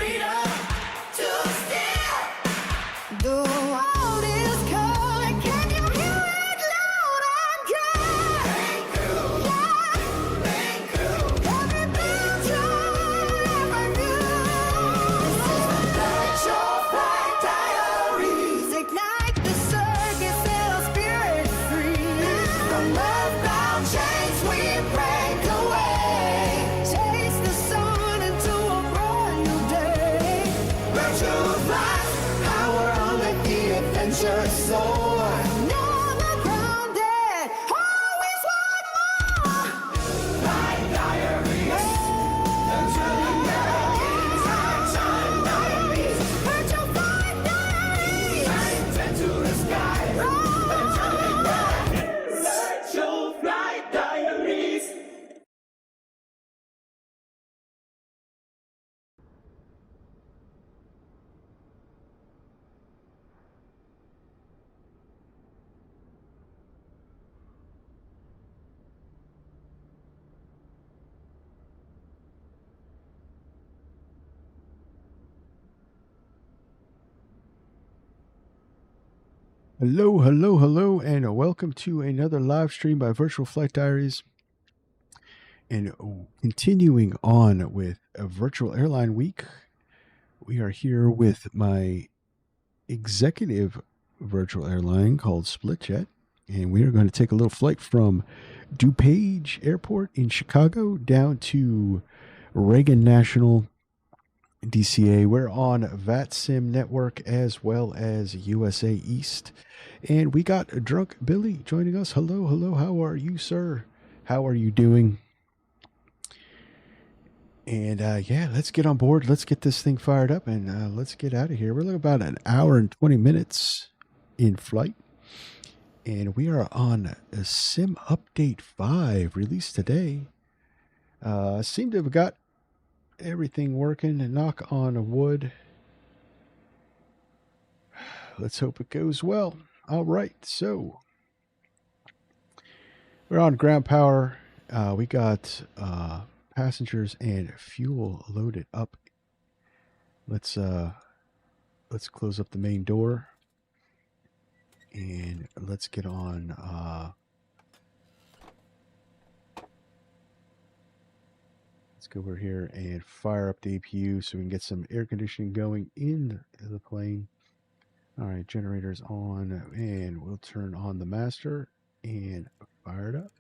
freedom to steal. The world is calling, can you hear it loud and clear? Ain't cool, yeah, ain't cool. Every picture, every news. Let your flight diaries ignite the circuit, set our spirit free. From earthbound chains we break away. Chase the sun into a brand new day. Virtual flight, power on the adventure soar. Never grounded, always want more. Flight diaries, controlling galaxies. Time diaries, virtual flight diaries. Signs into the sky, controlling galaxies. Virtual flight diaries. Hello, hello, hello, and welcome to another live stream by Virtual Flight Diaries. And continuing on with a virtual airline week, we are here with my executive virtual airline called SplitJet. And we are going to take a little flight from DuPage Airport in Chicago down to Reagan National DCA. We're on VATSIM network as well as USA East. And we got Drunk Billy joining us. Hello, hello. How are you, sir? How are you doing? And yeah, let's get on board. Let's get this thing fired up and let's get out of here. We're looking about an hour and 20 minutes in flight. And we are on a Sim Update 5 released today. Seem to have got everything working, and knock on wood. Let's hope it goes well. All right, so we're on ground power. We got passengers and fuel loaded up. Let's close up the main door and let's get on let's go over here and fire up the APU so we can get some air conditioning going in the plane. All right, generators on, and we'll turn on the master and fire it up.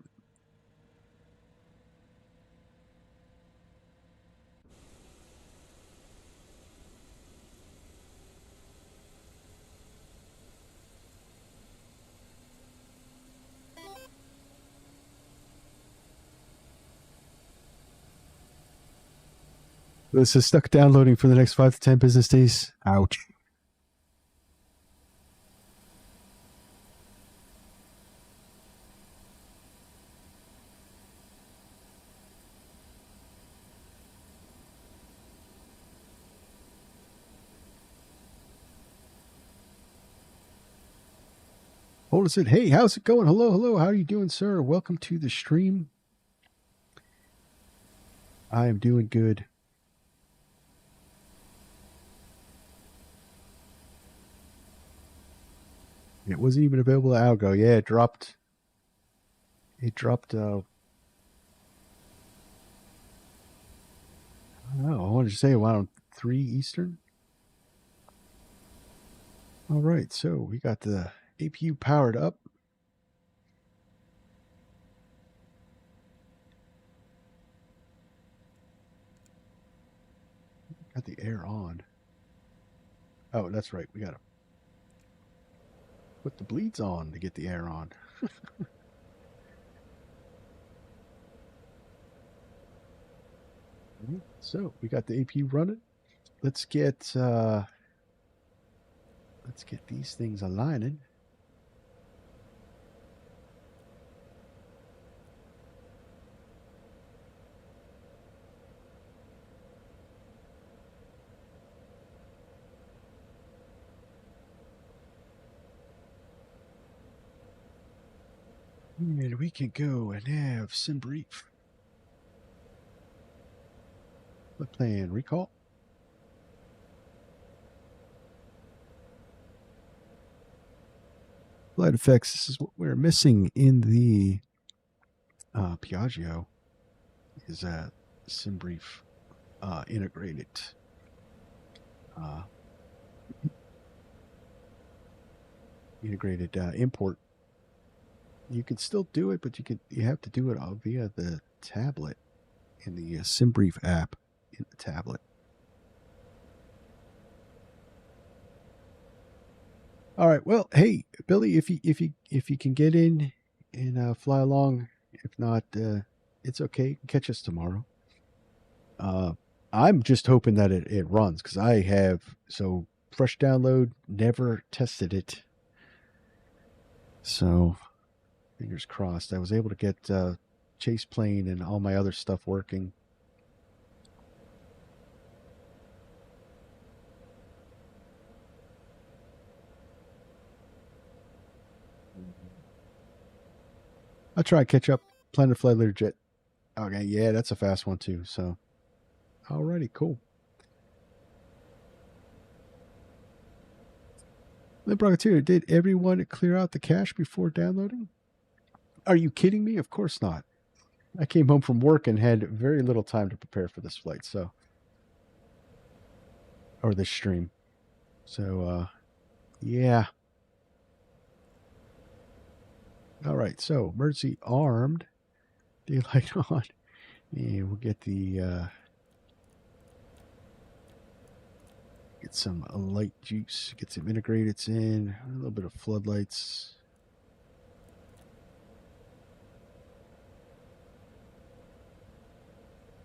This is stuck downloading for the next 5 to 10 business days. Ouch. Hold us in. Hey, how's it going? Hello, hello. How are you doing, sir? Welcome to the stream. I am doing good. It wasn't even available at Algo. Yeah, it dropped. It dropped. I don't know. I wanted to say around 3 Eastern. All right, so we got the APU powered up. Got the air on. Oh, that's right. We got to put the bleeds on to get the air on. So we got the APU running. Let's get these things aligning. And we can go and have some brief. What plan? Recall? Flight effects. This is what we're missing in the Piaggio. Is a SimBrief integrated import. You can still do it, but you have to do it via the tablet in the SimBrief app in the tablet. All right. Well, hey, Billy, if you can get in and fly along, if not, it's okay. Catch us tomorrow. I'm just hoping that it runs because I have fresh download, never tested it. So fingers crossed. I was able to get Chase Plane and all my other stuff working. I'll try to catch up. Plan to fly later jet. Okay, yeah, that's a fast one too. So, alrighty, cool. The Brocketeer, did everyone clear out the cache before downloading? Are you kidding me? Of course not. I came home from work and had very little time to prepare for this flight, or this stream. So, yeah. All right, so emergency armed, daylight on, and we'll get the get some light juice, get some integrateds in, a little bit of floodlights.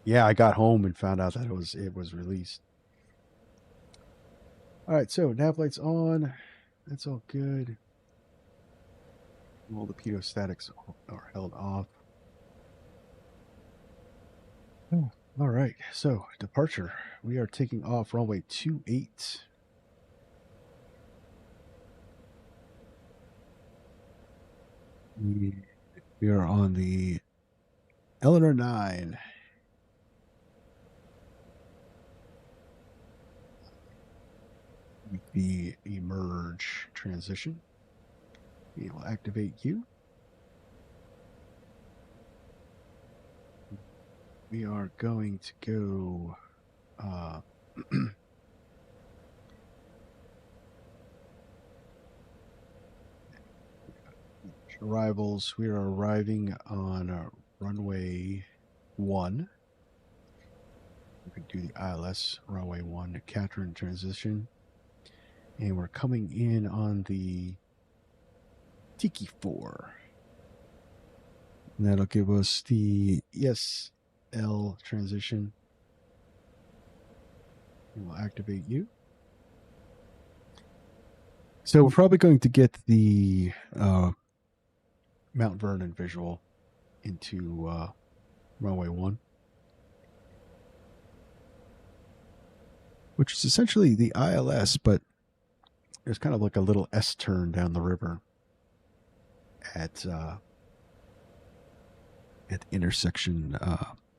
Yeah, I got home and found out that it was released. All right, so nav lights on. That's all good. All the pedostatics are held off. Oh, all right, so departure. We are taking off runway 28. We are on the Eleanor 9. The emerge transition. We will activate you. We are going to go arrivals. We are arriving on runway 1. We can do the ILS runway 1 Catherine transition. And we're coming in on the Tiki 4. And that'll give us the ESL transition. And we'll activate you. So we're probably going to get the Mount Vernon visual into runway 1. Which is essentially the ILS, but there's kind of like a little S turn down the river at the intersection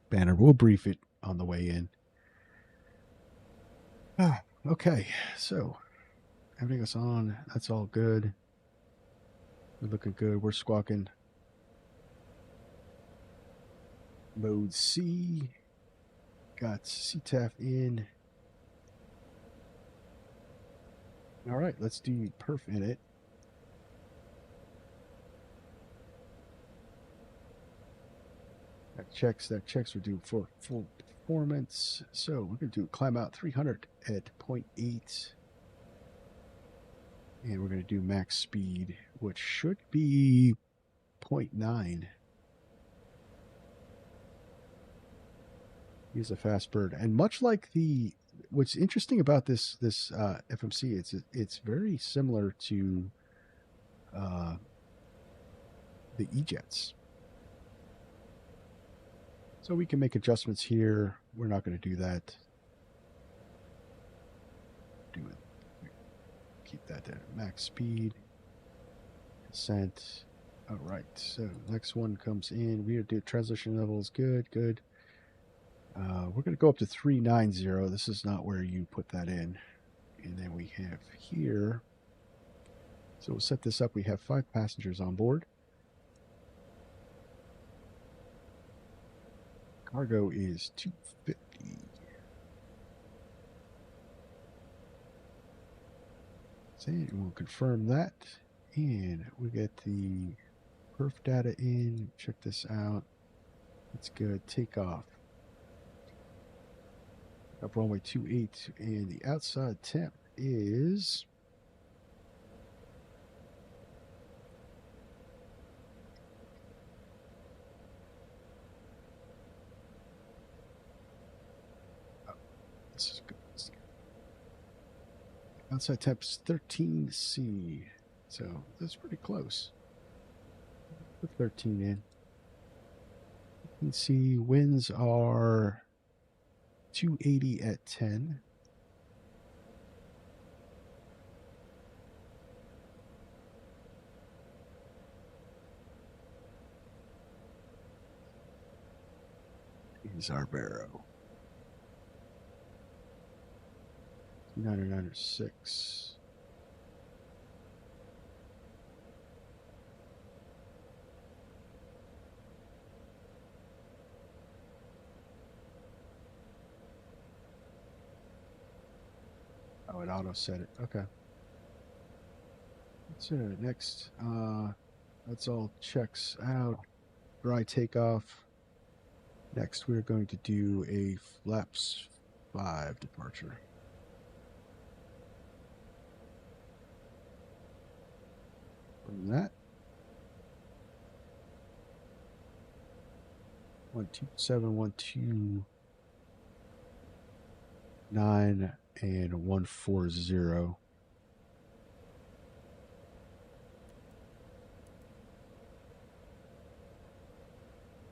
banner. We'll brief it on the way in. Okay, so everything is on. That's all good. We're looking good. We're squawking. Mode C. Got CTAF in. All right, let's do perf in it. That checks we're doing for full performance. So we're going to do climb out 300 at 0.8. And we're going to do max speed, which should be 0.9. Use a fast bird. And much like what's interesting about this FMC, it's very similar to the E-Jets. So we can make adjustments here. We're not going to do that. Do it. Keep that there. Max speed. Descent. All right. So next one comes in. We do transition levels. Good. We're going to go up to 390. This is not where you put that in. And then we have here So we'll set this up. We have 5 passengers on board. Cargo is 250. And we'll confirm that. And we get the perf data in. Check this out. It's good. Takeoff. Up runway 28. And the outside temp is... This is good. Outside temp is 13C. So that's pretty close. Put 13 in. You can see winds are 280 at 10. Here's our barrow. 906. Oh, it auto set it. Okay. So next, that's all checks out. Dry takeoff. Next, we're going to do a flaps 5 departure. From that, 127.129 and 140.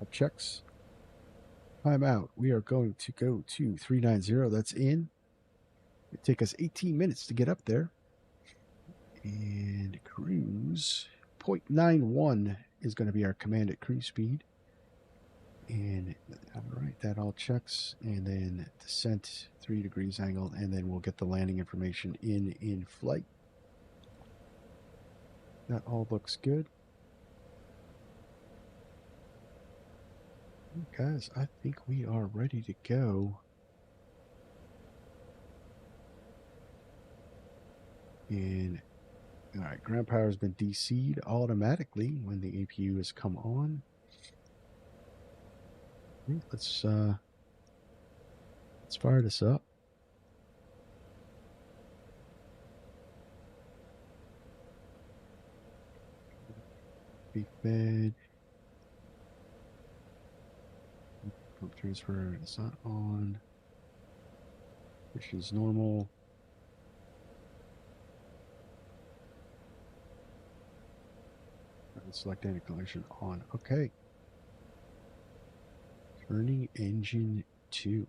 Up checks. Time out. We are going to go to 390. That's in. It take us 18 minutes to get up there. And cruise 0.91 is going to be our commanded cruise speed. And all right, that all checks. And then descent 3 degrees angle, and then we'll get the landing information in flight. That all looks good. Guys, I think we are ready to go. And all right, ground power has been DC'd automatically when the APU has come on. Let's fire this up. Be fed. Pump transfer is not on. Which is normal. Select data collection on. Okay. Turning engine 2.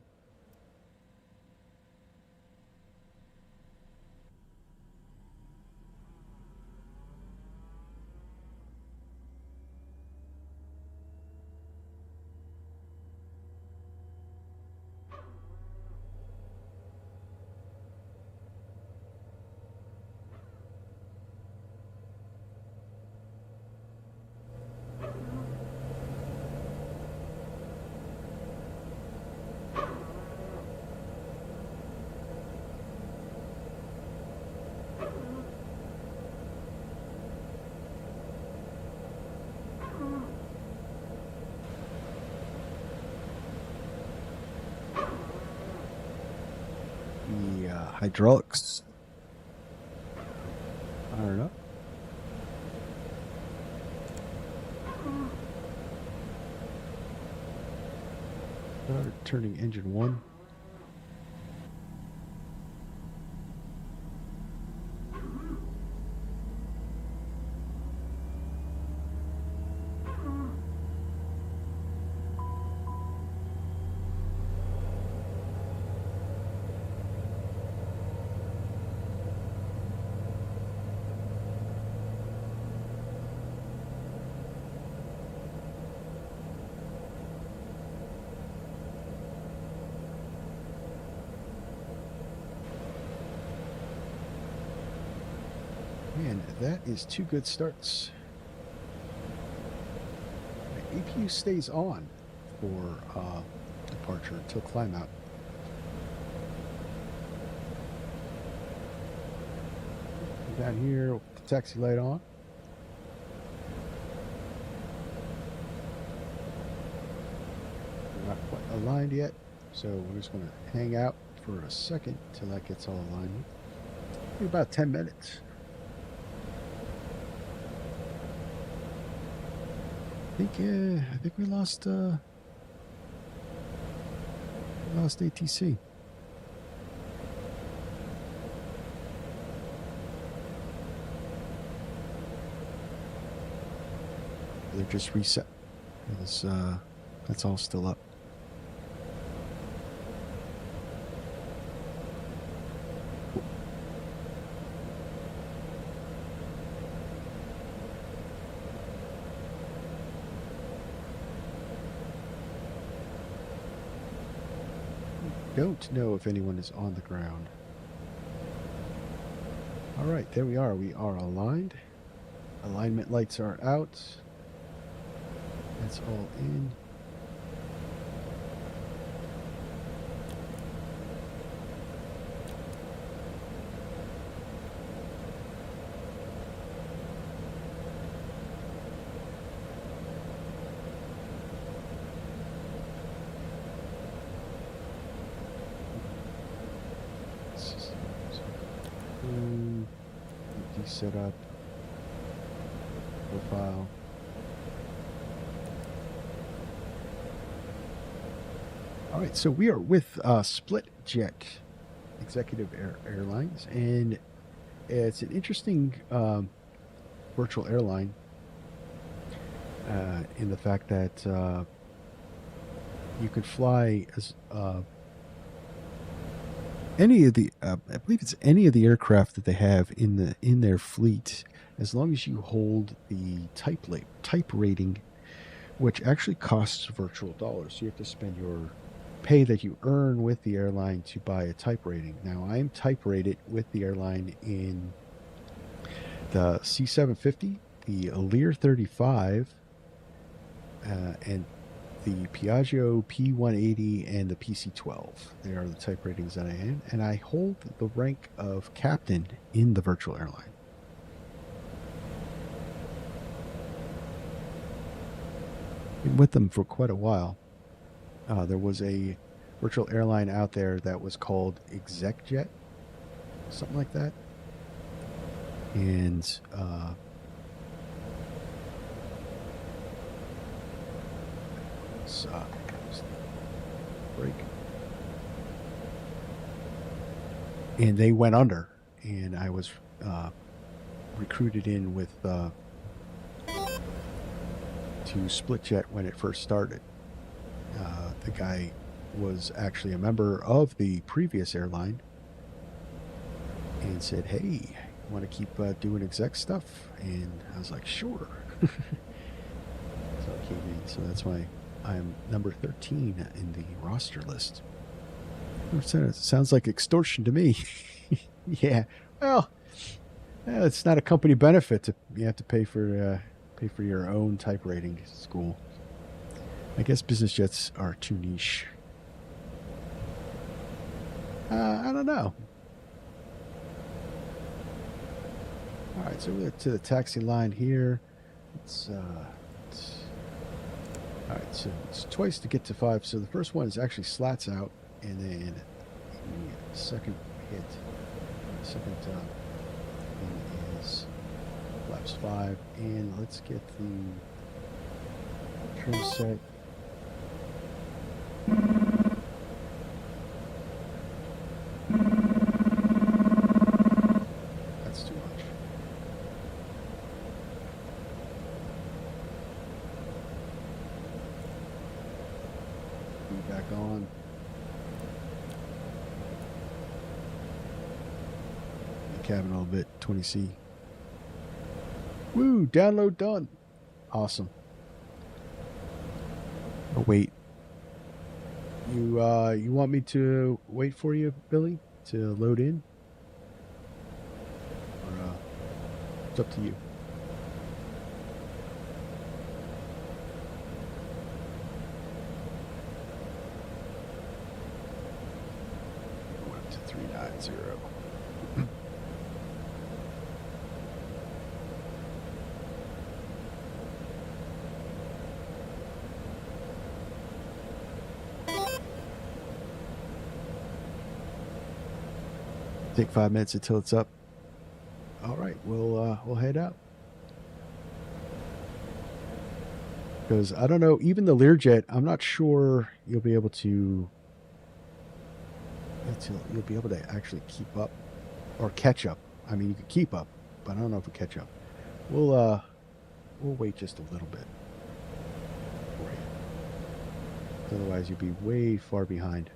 Hydraulics. Firing up. Turning engine 1. And that is 2 good starts. The APU stays on for departure until climb out. Down here, with the taxi light on. We're not quite aligned yet, so we're just going to hang out for a second till that gets all aligned. Maybe about 10 minutes. I think we lost ATC. They're just reset. That's all still up. Don't know if anyone is on the ground. All right, there we are. We are aligned. Alignment lights are out. That's all in. Setup, profile. All right, so we are with SplitJet Executive Airlines, and it's an interesting virtual airline in the fact that you could fly as any of the I believe it's any of the aircraft that they have in their fleet, as long as you hold the type rating, which actually costs virtual dollars. So you have to spend your pay that you earn with the airline to buy a type rating. Now I'm type rated with the airline in the C750, the Lear 35, and the Piaggio P180 and the PC12. They are the type ratings that I am, and I hold the rank of captain in the virtual airline. Been with them for quite a while. There was a virtual airline out there that was called ExecJet, something like that, and break. And they went under, and I was recruited in with to SplitJet when it first started. The guy was actually a member of the previous airline and said, "Hey, want to keep doing exec stuff?" And I was like, "Sure." So I came in. So that's why I'm number 13 in the roster list. It sounds like extortion to me. Yeah. Well, it's not a company benefit. You have to pay for your own type rating school. I guess business jets are too niche. I don't know. All right, so we're to the taxi line here. All right, so it's twice to get to 5. So the first one is actually slats out, and then the second hit, second is flaps 5. And let's get the trim set. That's too much. Back on. The cabin a little bit, 20C. Woo, download done. Awesome. Oh, wait. You want me to wait for you, Billy, to load in? Or, It's up to you. Went up to 390. Take 5 minutes until it's up. All right, we'll head out. Because I don't know, even the Learjet, I'm not sure you'll be able to. You'll be able to actually keep up or catch up. I mean, you could keep up, but I don't know if we catch up. We'll wait just a little bit for you. Otherwise, you'll be way far behind.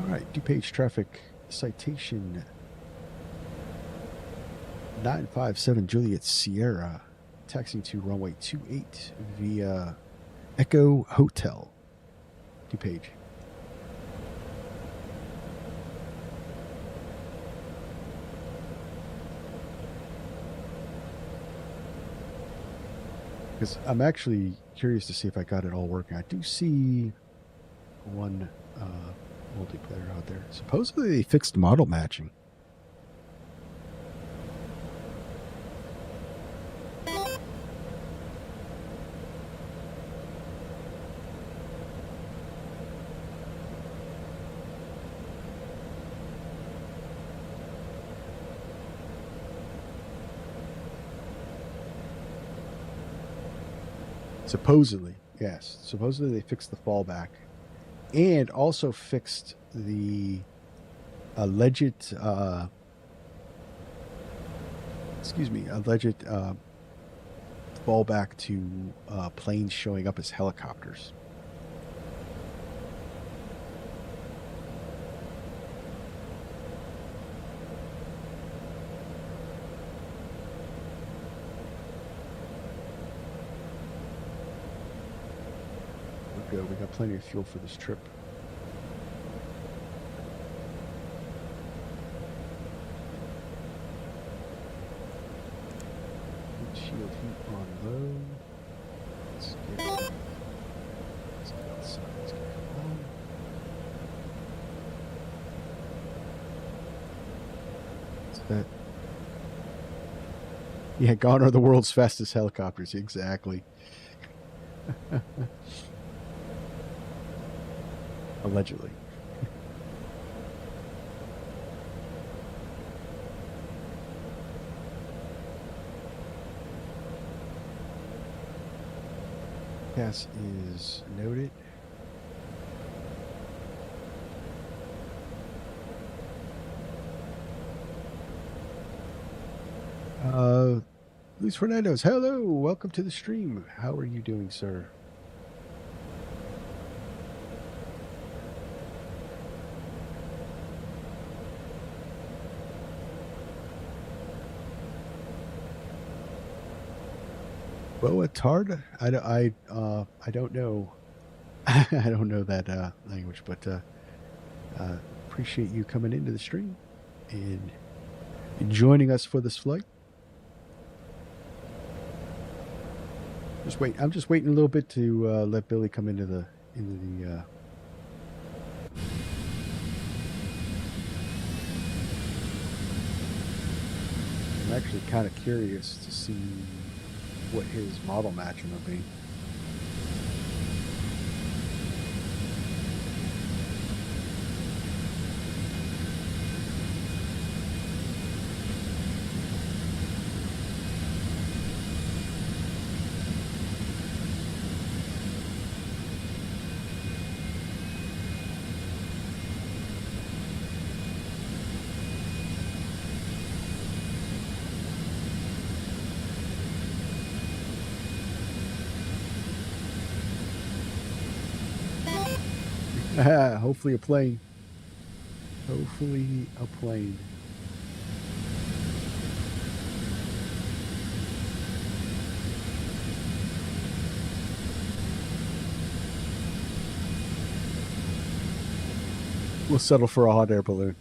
All right, DuPage traffic citation 957 Juliet Sierra, taxiing to runway 28 via Echo Hotel. DuPage. Because I'm actually curious to see if I got it all working. I do see one multiplayer out there. Supposedly they fixed model matching. Supposedly, yes. Supposedly they fixed the fallback. And also fixed the alleged, fallback to planes showing up as helicopters. We're good. We got plenty of fuel for this trip. Windshield heat on low. Let's get outside. Let's get on. What's that? Yeah, gone are the world's fastest helicopters. Exactly. Allegedly. Pass is noted. Luis Fernandez, hello, welcome to the stream. How are you doing, sir? Boatard? I don't know. I don't know that language, but appreciate you coming into the stream and joining us for this flight. I'm just waiting a little bit to let Billy come into the I'm actually kind of curious to see what his model matching will be. Hopefully a plane. Hopefully a plane. We'll settle for a hot air balloon.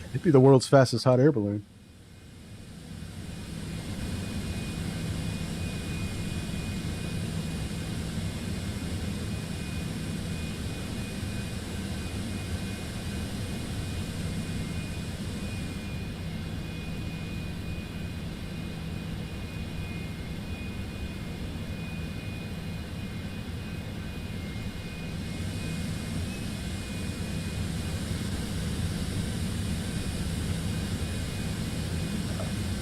It'd be the world's fastest hot air balloon.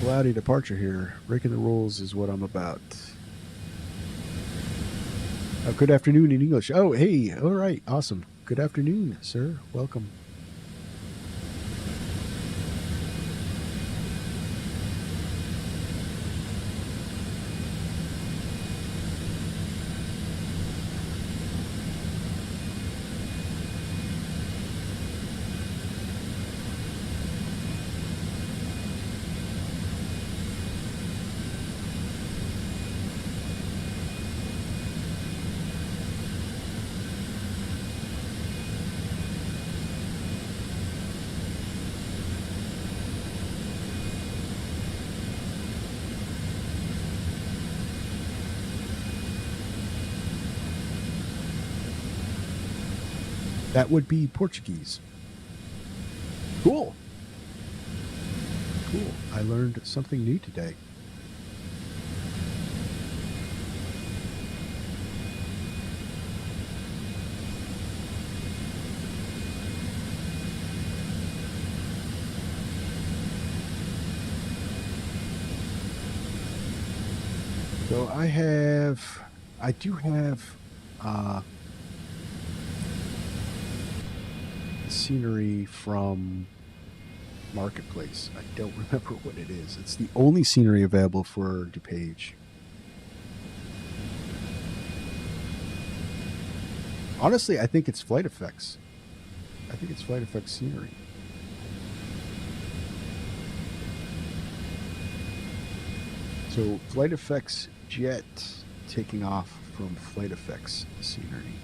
cloudy departure here. Breaking the rules is what I'm about. Good afternoon in English. Oh, hey. All right. Awesome. Good afternoon, sir. Welcome. That would be Portuguese. Cool. Cool. I learned something new today. So I do have scenery from Marketplace. I don't remember what it is. It's the only scenery available for DuPage. Honestly, I think it's Flight Effects. I think it's Flight Effects scenery. So Flight Effects jet taking off from Flight Effects scenery.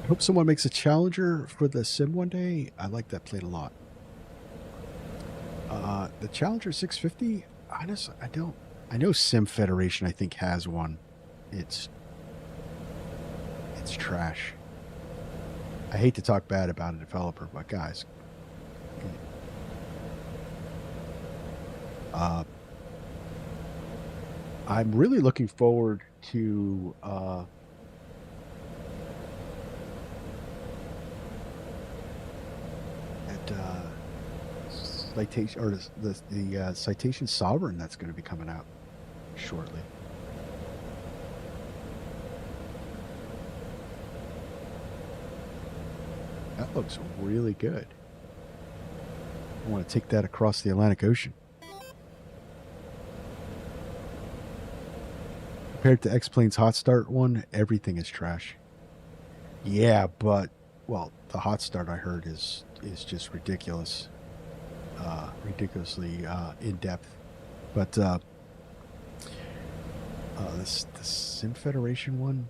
Hope someone makes a Challenger for the sim one day. I like that plane a lot. The Challenger 650, honestly, I don't. I know Sim Federation, I think, has one. It's trash. I hate to talk bad about a developer, but guys, I'm really looking forward to Citation, or the Citation Sovereign that's going to be coming out shortly. That looks really good. I want to take that across the Atlantic Ocean. Compared to X-Plane's Hot Start one, everything is trash. Yeah, but, well, the Hot Start I heard is just ridiculous. Ridiculously in-depth. But this the Sim Federation one,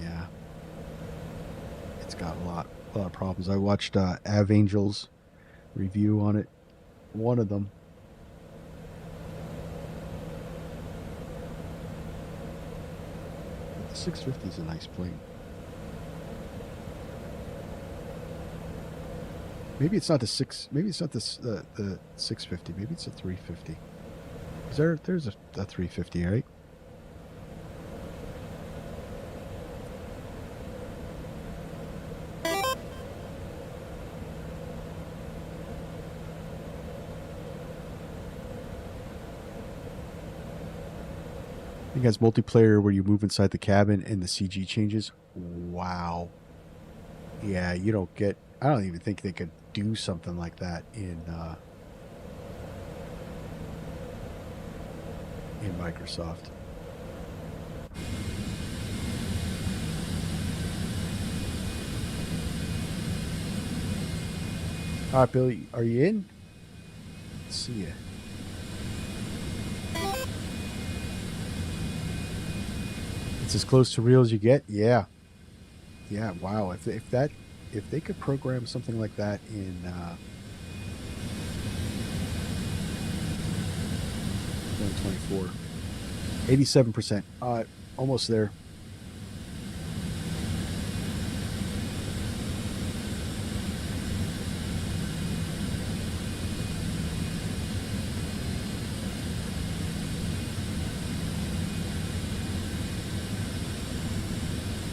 yeah, it's got a lot of problems. I watched Av Angel's review on it. One of them. The 650 is a nice plane. Maybe it's not the Maybe it's not the 650. Maybe it's a 350. There's a 350, right? I think it has multiplayer where you move inside the cabin and the CG changes. Wow. Yeah, you don't get. I don't even think they could do something like that in Microsoft. All right, Billy, are you in? Let's see you. It's as close to real as you get. Yeah. Yeah. Wow. If they could program something like that in 2024. 87%. Almost there.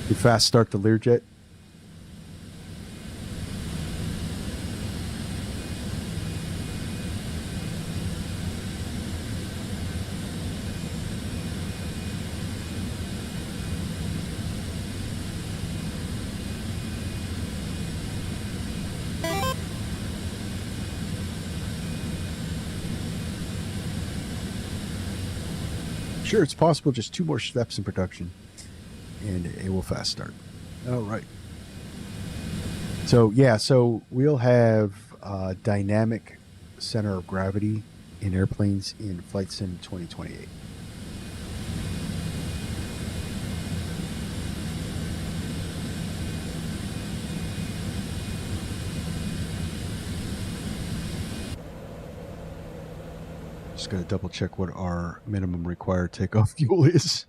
You fast start the Learjet. Sure, it's possible. Just 2 more steps in production, and it will fast start. All right. So yeah, so we'll have dynamic center of gravity in airplanes in Flight Sim 2028. Just got to double check what our minimum required takeoff fuel is.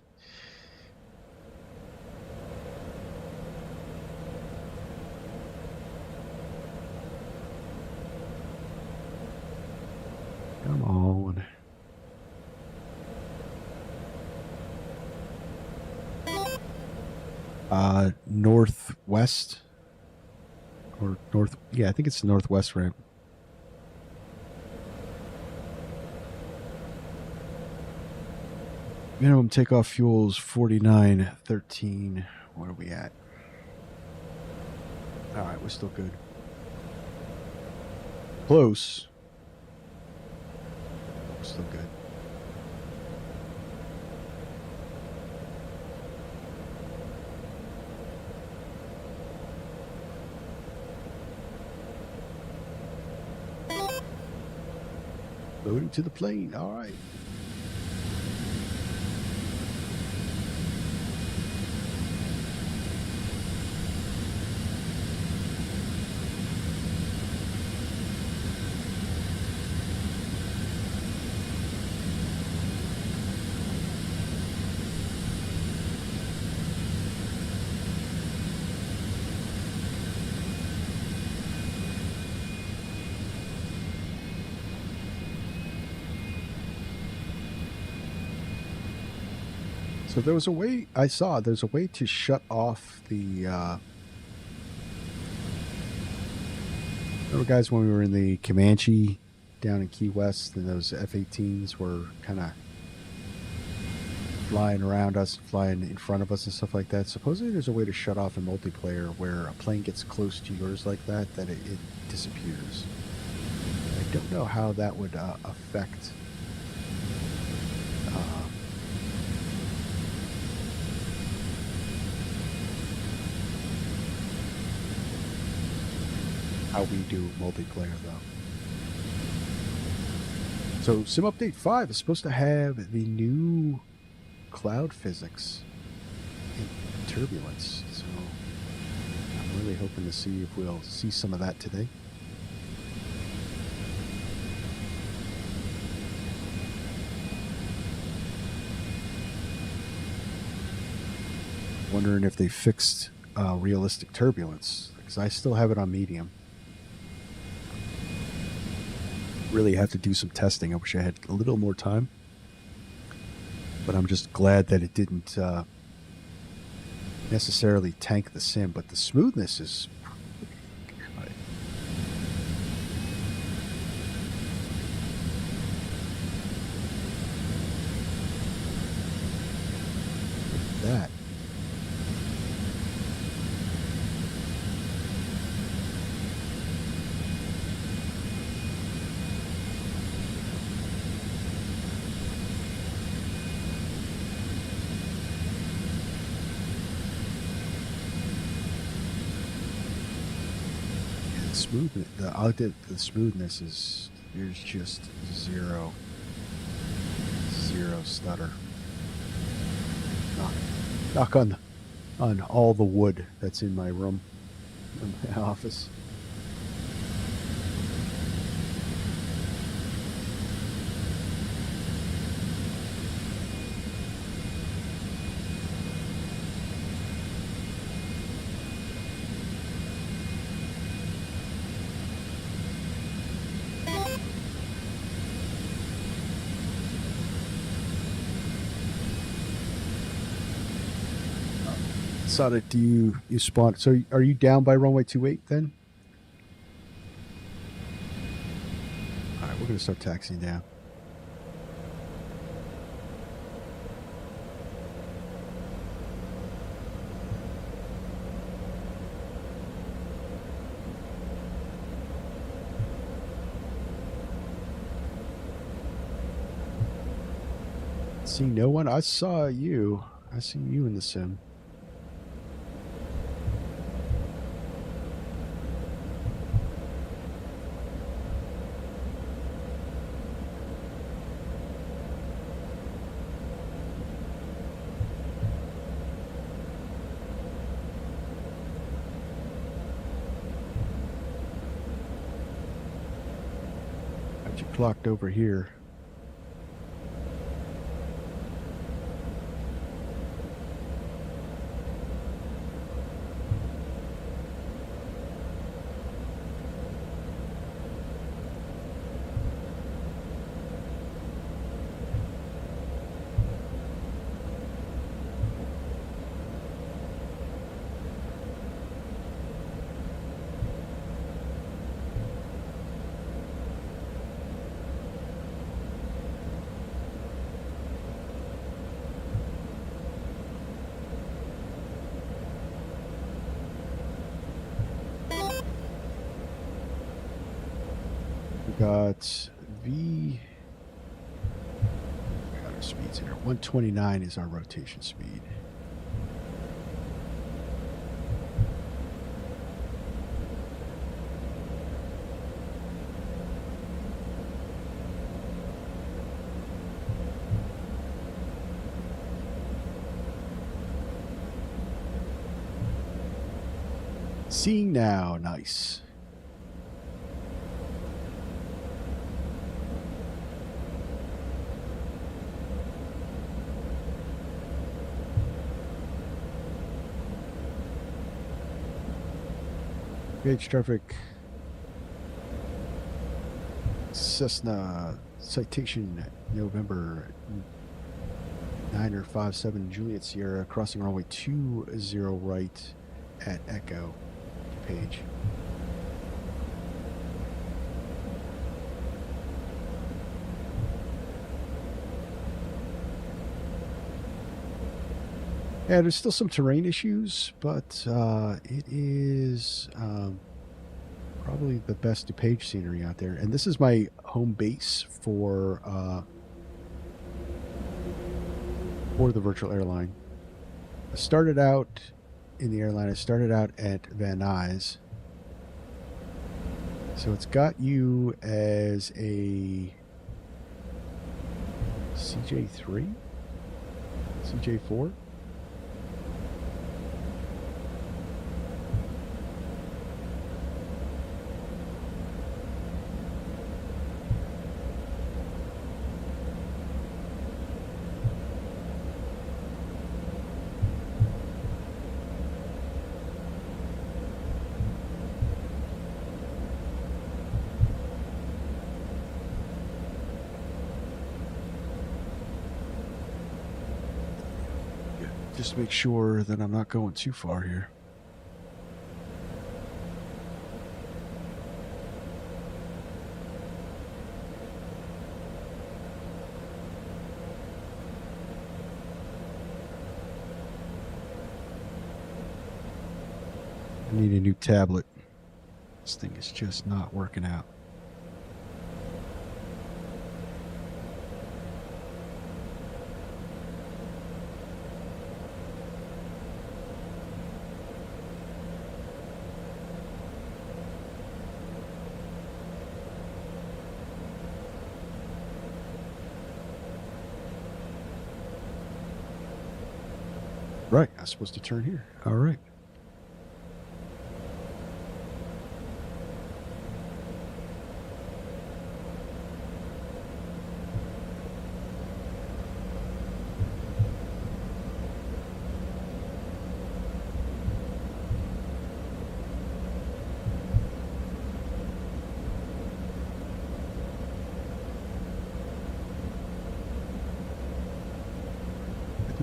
Come on. Northwest or north. Yeah, I think it's the northwest ramp. Minimum takeoff fuel is 49.13. What are we at? All right, we're still good. Close. We're still good. Loading to the plane. All right. So there was a way, there's a way to shut off the, remember guys when we were in the Comanche down in Key West and those F-18s were kind of flying around us, flying in front of us and stuff like that. Supposedly there's a way to shut off in multiplayer where a plane gets close to yours like that, it disappears. I don't know how that would affect how we do multiplayer though. So Sim Update 5 is supposed to have the new cloud physics in turbulence. So I'm really hoping to see if we'll see some of that today. Wondering if they fixed realistic turbulence, because I still have it on medium. Really have to do some testing. I wish I had a little more time, but I'm just glad that it didn't necessarily tank the sim, but the smoothness is good. Look at that. The smoothness is, there's just zero stutter. Knock on all the wood that's in my room, in my office. saw that you spawned. So are you down by runway 28 then? All right, we're going to start taxiing down. See no one? I saw you. I see you in the sim. Got you clocked over here. Got our speeds here. 129 is our rotation speed. Seeing now, nice. Gauge traffic. Cessna Citation November 957 Juliet Sierra crossing runway 20 right at Echo Page. Yeah, there's still some terrain issues, but it is probably the best DuPage scenery out there. And this is my home base for the virtual airline. I started out in the airline. I started out at Van Nuys. So it's got you as a CJ3? CJ4? Just to make sure that I'm not going too far here. I need a new tablet. This thing is just not working out. Right, I'm supposed to turn here. All right.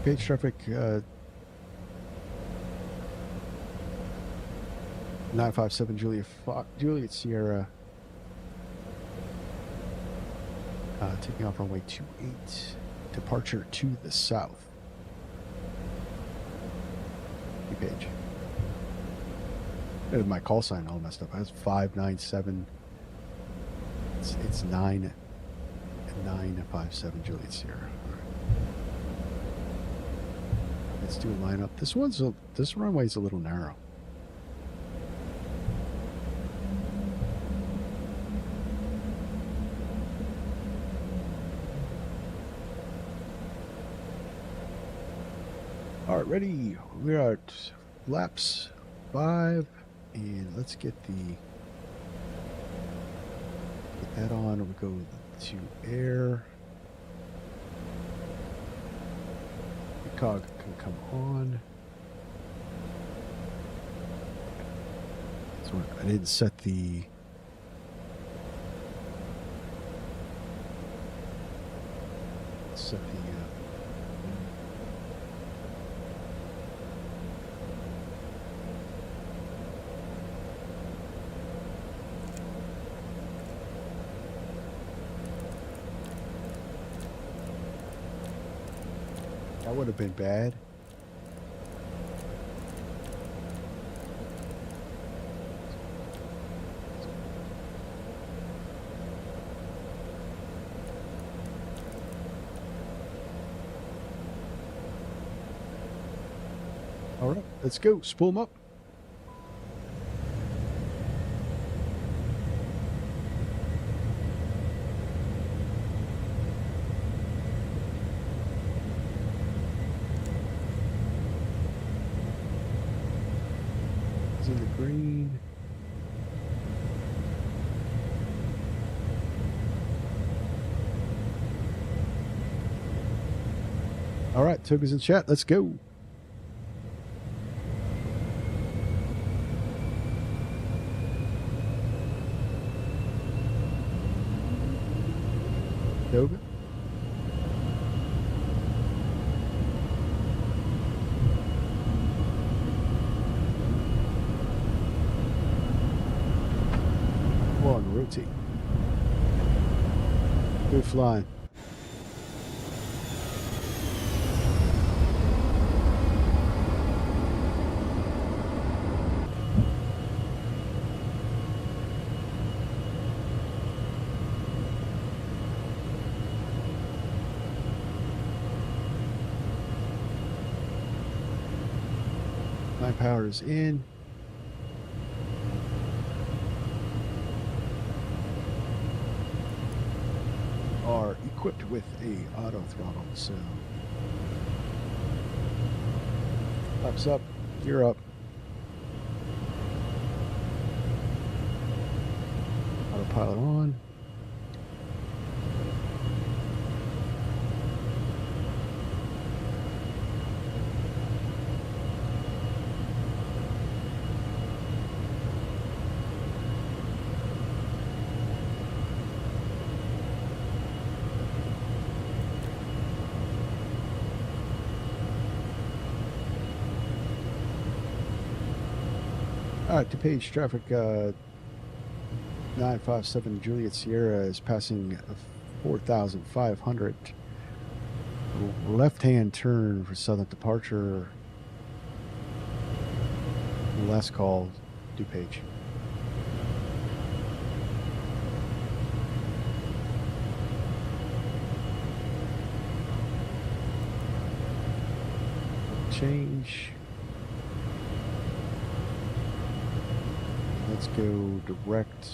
Page traffic 957 Juliet Sierra. Taking off runway 28. Departure to the south. Page. My call sign all messed up. I was 597. It's 957 Juliet Sierra. All right. Let's do a lineup. This runway's a little narrow. All right, ready. We are at laps 5, and let's get that on. We go to air. The cog can come on. So I didn't set the that would have been bad. All right, let's go. Spool them up. It's in the green. All right, Toga's in chat. Let's go. Toga. Come on, rotate. Good flying. Power is in. Are equipped with a auto throttle, so flaps up, gear up, autopilot on. All right, DePage traffic 957 Juliet Sierra is passing 4,500. Left-hand turn for southern departure. Last call, DePage. Change. Let's go direct.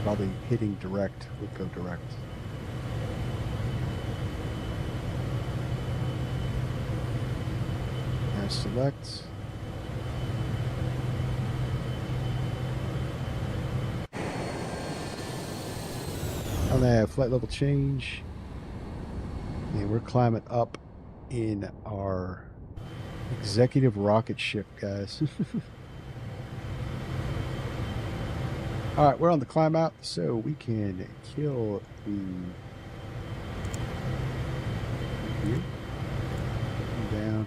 Probably hitting direct would go direct. Select. On that flight level change, and we're climbing up in our executive rocket ship, guys. All right, we're on the climb out, so we can kill the here. Down.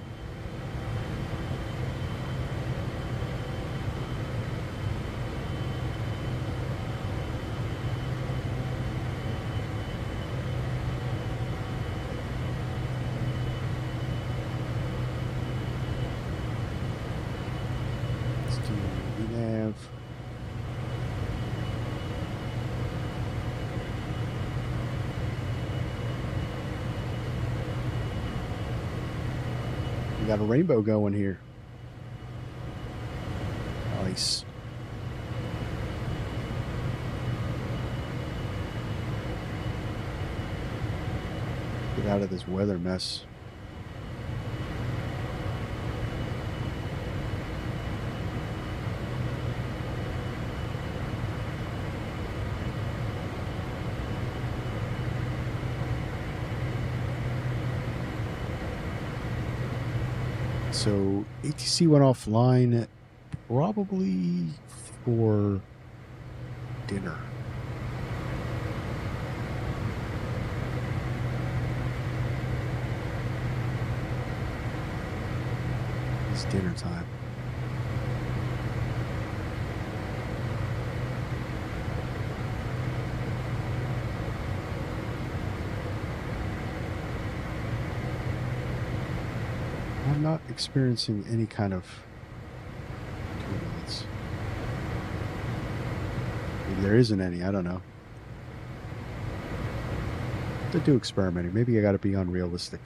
Let's do nav. We got a rainbow going here. Nice. Get out of this weather mess. So ATC went offline probably for dinner. It's dinner time. I'm not experiencing any kind of turbulence. Maybe there isn't any, I don't know. To do experimenting, maybe I gotta be unrealistic.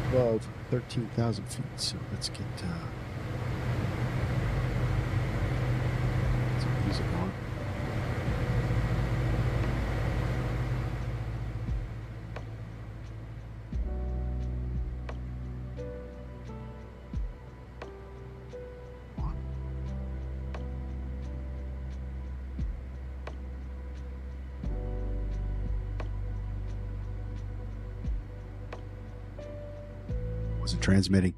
Above 13,000 feet, so let's get some music on. Wasn't transmitting.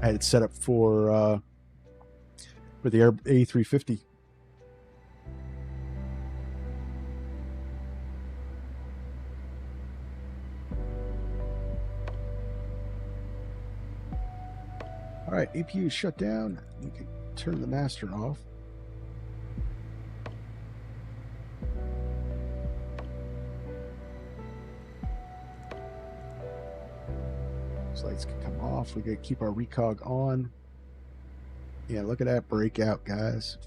I had it set up for the A350. All right, APU is shut down. We can turn the master off. Lights can come off. We gotta keep our recog on. Yeah, look at that breakout, guys.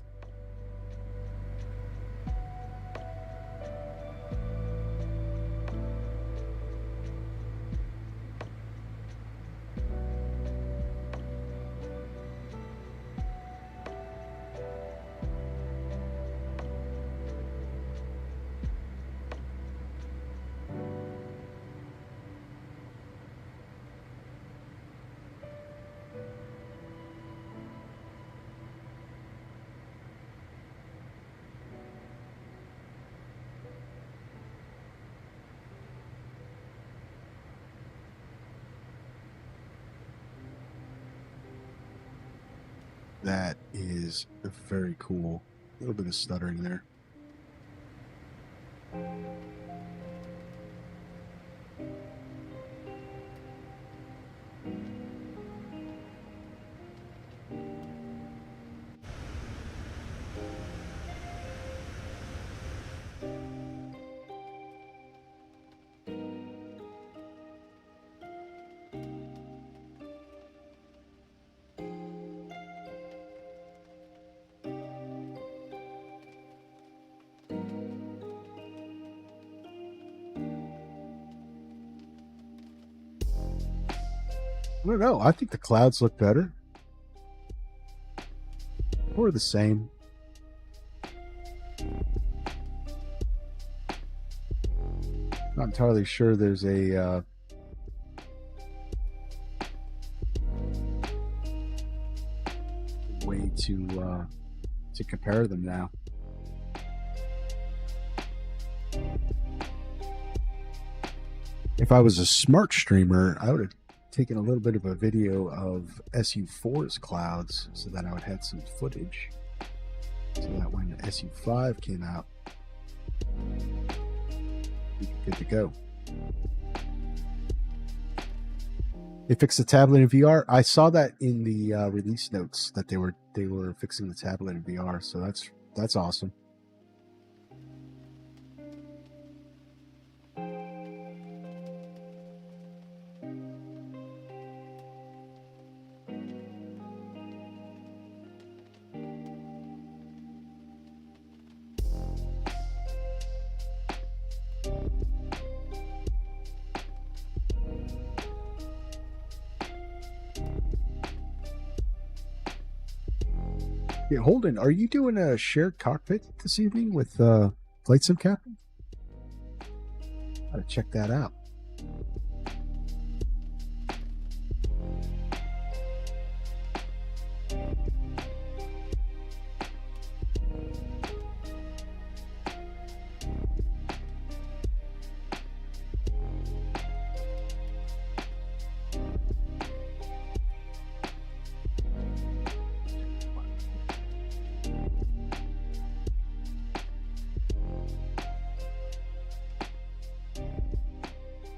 That is very cool. A little bit of stuttering there. I don't know. I think the clouds look better. Or the same. Not entirely sure there's a way to compare them now. If I was a smart streamer, I would have taken a little bit of a video of SU4's clouds so that I would have some footage so that when SU5 came out, we'd be good to go. They fixed the tablet in VR. I saw that in the release notes that they were fixing the tablet in VR, so that's awesome. Yeah, Holden, are you doing a shared cockpit this evening with Flight Sim Captain? Gotta check that out.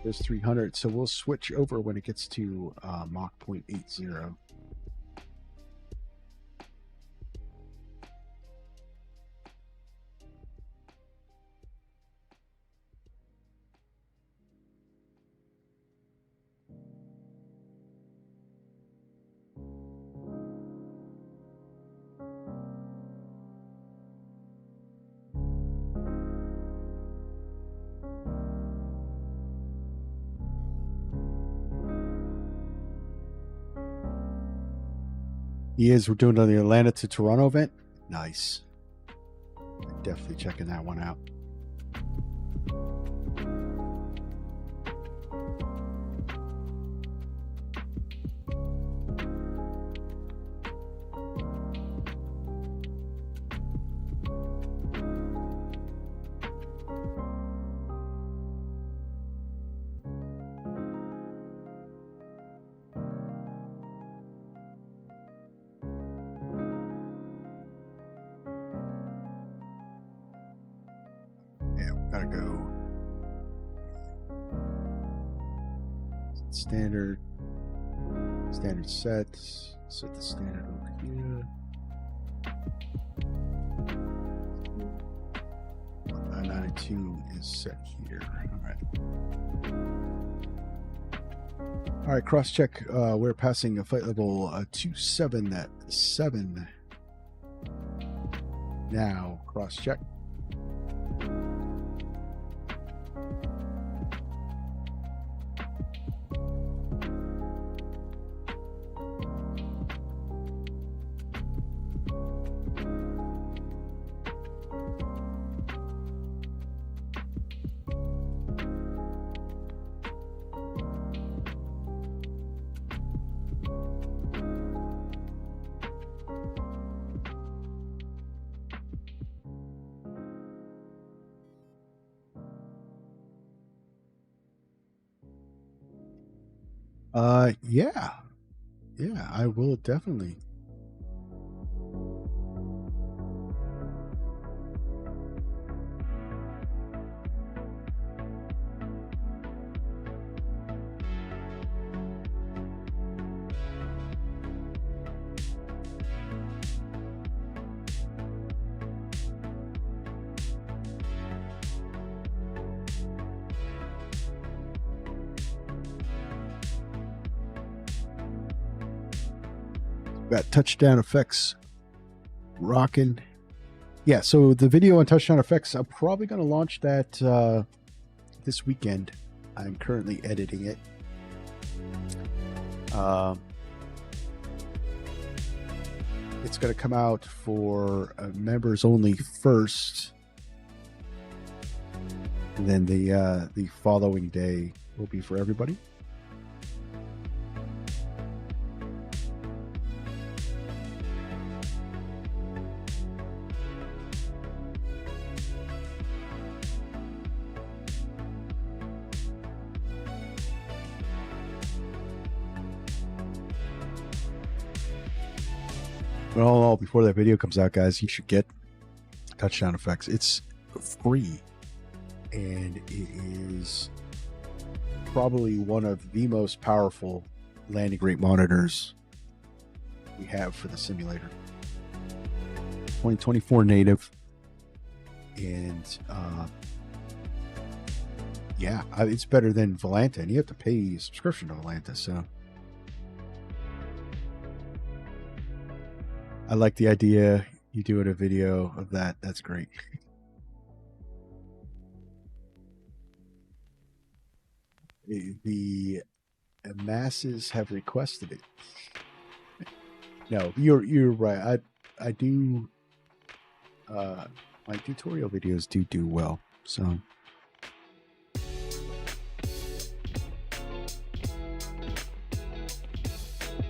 There's 300, so we'll switch over when it gets to Mach 0.80. He is. We're doing the Atlanta to Toronto event. Nice. Definitely checking that one out. Gotta go. Standard set. Set the standard over here. 992 is set here. All right, cross check. We're passing a flight level 277 now. Cross check. Yeah, I will definitely. Got touchdown effects rocking. Yeah, so the video on touchdown effects, I'm probably going to launch that this weekend. I'm currently editing it. It's going to come out for members only first, and then the following day will be for everybody. But all in all, before that video comes out, guys, you should get Touchdown Effects. It's free, and it is probably one of the most powerful landing rate monitors we have for the simulator. 2024 native, and yeah, it's better than Volanta, and you have to pay a subscription to Volanta, so I like the idea. You doing a video of that. That's great. The masses have requested it. No, you're right. I do. My tutorial videos do well. So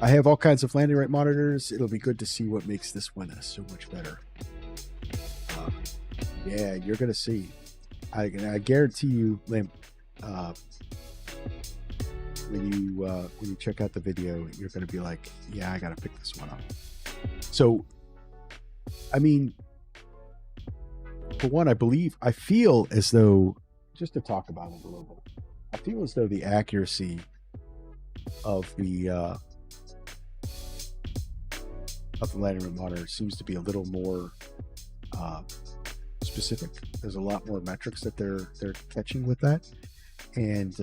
I have all kinds of landing rate monitors. It'll be good to see what makes this one so much better. Yeah, you're gonna see. I guarantee you, when you check out the video, you're gonna be like, yeah, I gotta pick this one up. So, I mean, for one, I feel as though, just to talk about it a little bit, I feel as though the accuracy of the landing rate monitor seems to be a little more specific. There's a lot more metrics that they're catching with that, and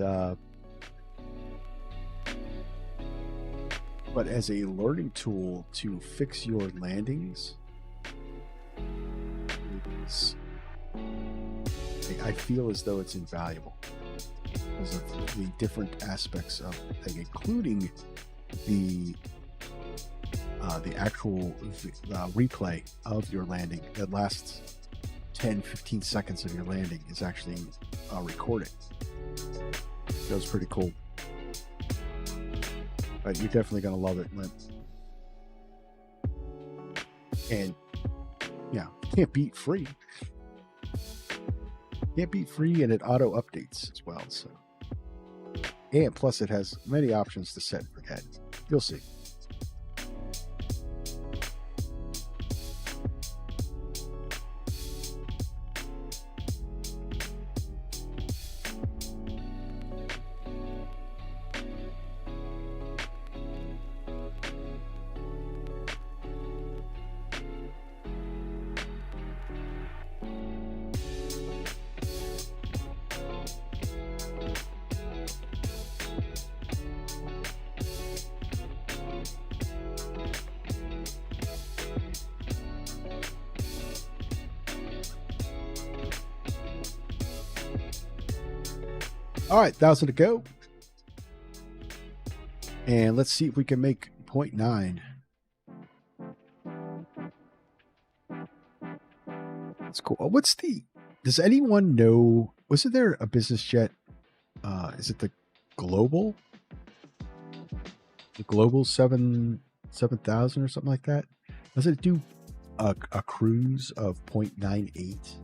but as a learning tool to fix your landings, I feel as though it's invaluable because of the different aspects of, like, including the actual replay of your landing. That last 10-15 seconds of your landing is actually recorded. That was pretty cool. But you're definitely gonna love it, and yeah, can't beat free. Can't beat free, and it auto updates as well. So, and plus it has many options to set and forget. You'll see. All right, 1,000 to go. And let's see if we can make 0.9. That's cool. Does anyone know, wasn't there a business jet? Is it the Global? The Global 7000 or something like that? Does it do a cruise of 0.98?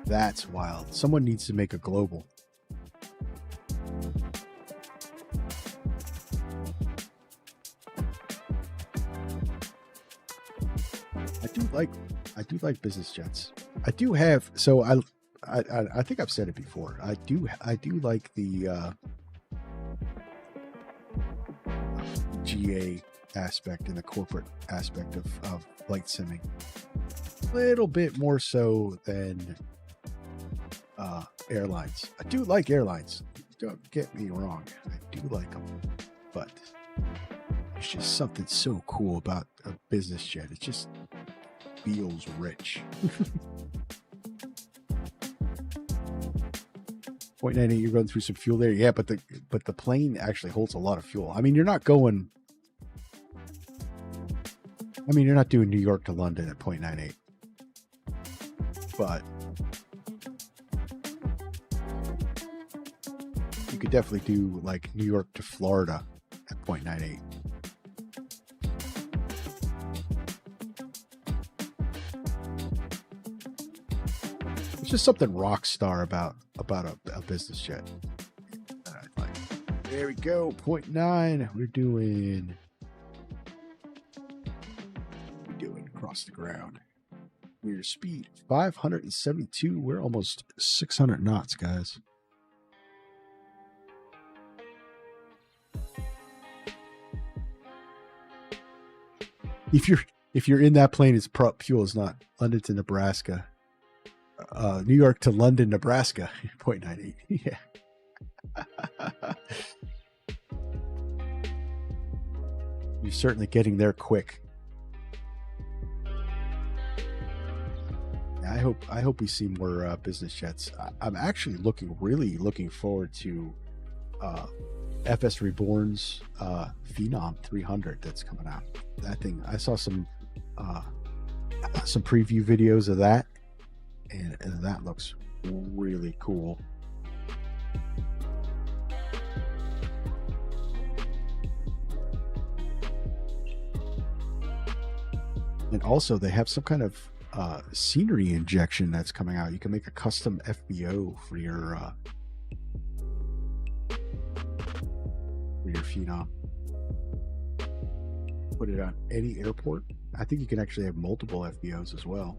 That's wild. Someone needs to make a Global. I do like business jets. I do have, so I think I've said it before. I do like the GA aspect and the corporate aspect of flight simming. A little bit more so than airlines. I do like airlines. Don't get me wrong. I do like them, but there's just something so cool about a business jet. It just feels rich. 0.98, you run through some fuel there. Yeah, but the plane actually holds a lot of fuel. I mean, you're not doing New York to London at 0.98. But you could definitely do like New York to Florida at 0.98. just something rock star about a business jet. There we go. 0.9. We're doing across the ground. Your speed 572. We're almost 600 knots, guys. If you're in that plane, its prop fuel is not London to Nebraska. New York to London, Nebraska. 0.98. Yeah. You're certainly getting there quick. I hope we see more business jets. I'm actually really looking forward to FS Reborn's Phenom 300 that's coming out. That thing, I saw some preview videos of that, and that looks really cool. And also, they have some kind of scenery injection that's coming out. You can make a custom FBO for your Phenom. Put it on any airport. I think you can actually have multiple FBOs as well.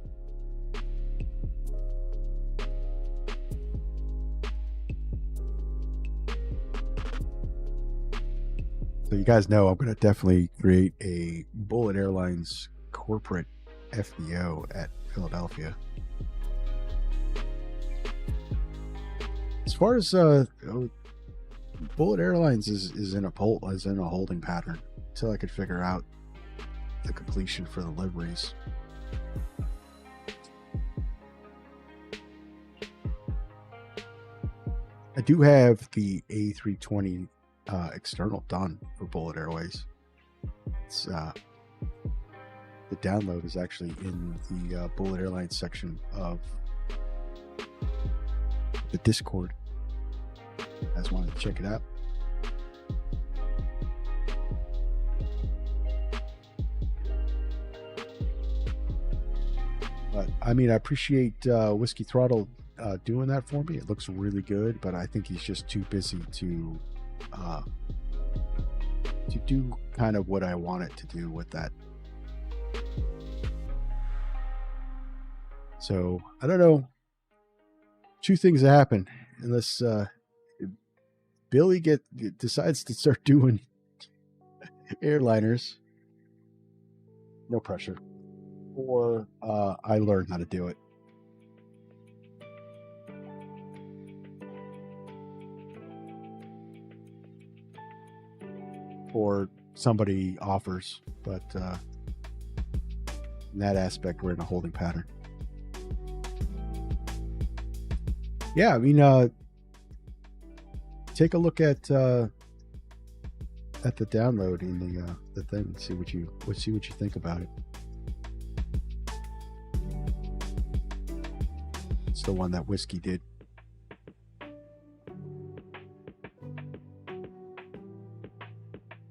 So you guys know I'm going to definitely create a Bullet Airlines corporate FBO at Philadelphia. As far as Bullet Airlines is in a holding pattern until I could figure out the completion for the liveries. I do have the A320 external done for Bullet Airways. It's the download is actually in the Bullet Airlines section of the Discord. You guys wanted to check it out? But I mean, I appreciate Whiskey Throttle doing that for me. It looks really good, but I think he's just too busy to do kind of what I want it to do with that. So I don't know. Two things happen unless Billy decides to start doing airliners. No pressure. Or I learn how to do it. Or somebody offers, but in that aspect, we're in a holding pattern. Yeah, I mean, take a look at the download in the thing and see what you think about it. It's the one that Whiskey did.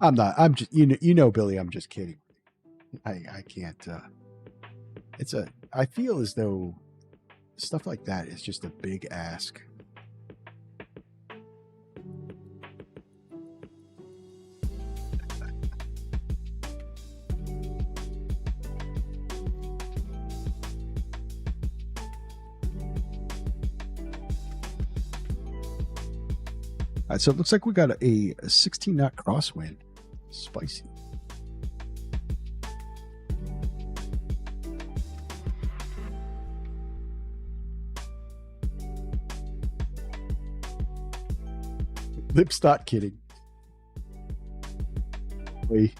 I'm just, you know, Billy, I'm just kidding. I can't, I feel as though stuff like that is just a big ask. All right, so it looks like we got a 16 knot crosswind. Spicy. Lips not kidding. Wait.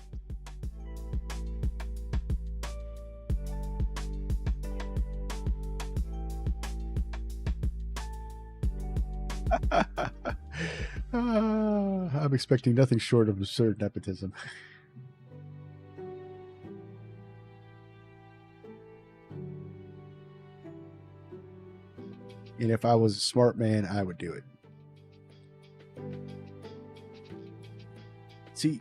I'm expecting nothing short of absurd nepotism. And if I was a smart man, I would do it. See,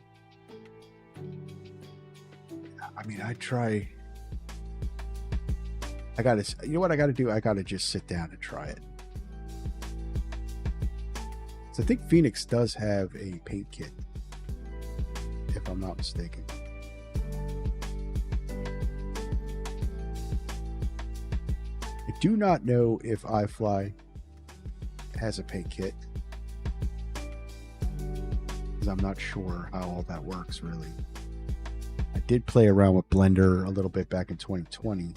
I mean, I try. you know what I gotta do? I gotta just sit down and try it. So I think Phoenix does have a paint kit, if I'm not mistaken. I do not know if iFly has a paint kit, because I'm not sure how all that works really. I did play around with Blender a little bit back in 2020.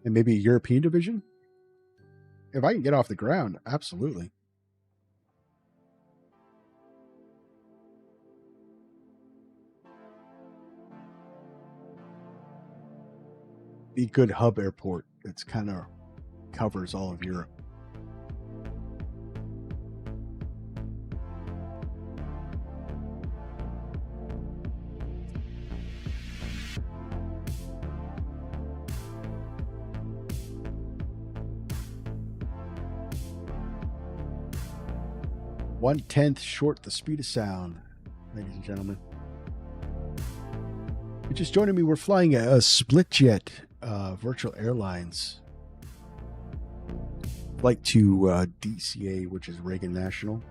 And maybe a European division? If I can get off the ground, absolutely. Be a good hub airport that's kind of covers all of Europe. One-tenth short the speed of sound, ladies and gentlemen. If you're just joining me, we're flying a SplitJet Virtual Airlines flight to DCA, which is Reagan National.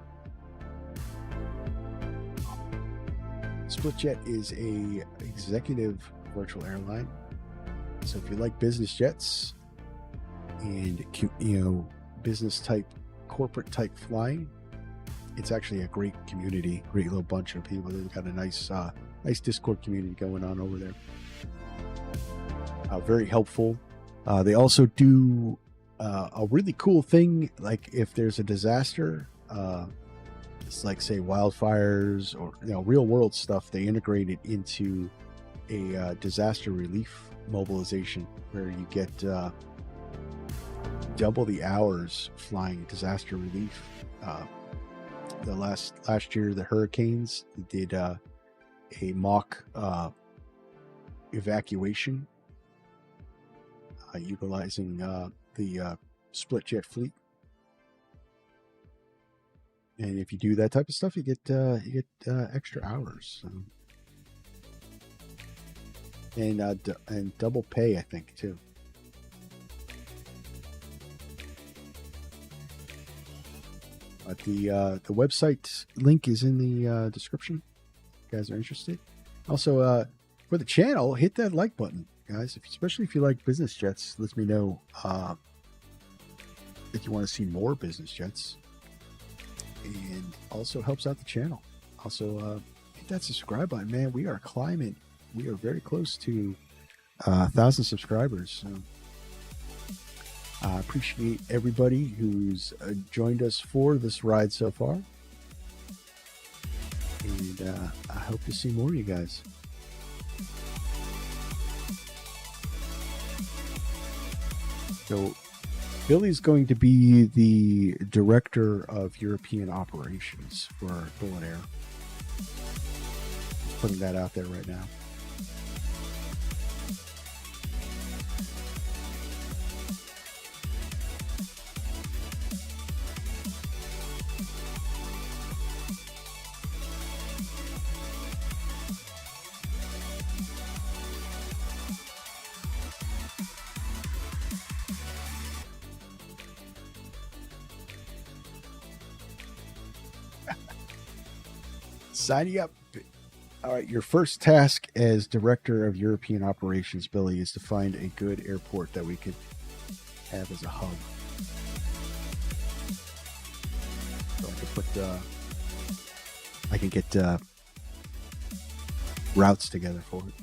SplitJet is a executive virtual airline. So if you like business jets and business type, corporate type flying, it's actually a great community, great little bunch of people. They've got a nice Discord community going on over there. Very helpful. They also do a really cool thing, like if there's a disaster, it's like say wildfires or real world stuff. They integrate it into a disaster relief mobilization where you get double the hours flying disaster relief. The last year, the hurricanes did a mock evacuation utilizing the SplitJet fleet. And if you do that type of stuff, you get extra hours, and double pay, I think, too. But the website link is in the description. If you guys are interested. Also, for the channel, hit that like button, guys. Especially if you like business jets, let me know if you want to see more business jets. And also helps out the channel. Also, hit that subscribe button, man. We are climbing. We are very close to 1,000 subscribers. So I appreciate everybody who's joined us for this ride so far. And I hope to see more of you guys. So Billy's going to be the director of European operations for Bullet Air. Just putting that out there right now. Signing up. All right, your first task as director of European operations, Billy, is to find a good airport that we could have as a hub. So I can get routes together for it.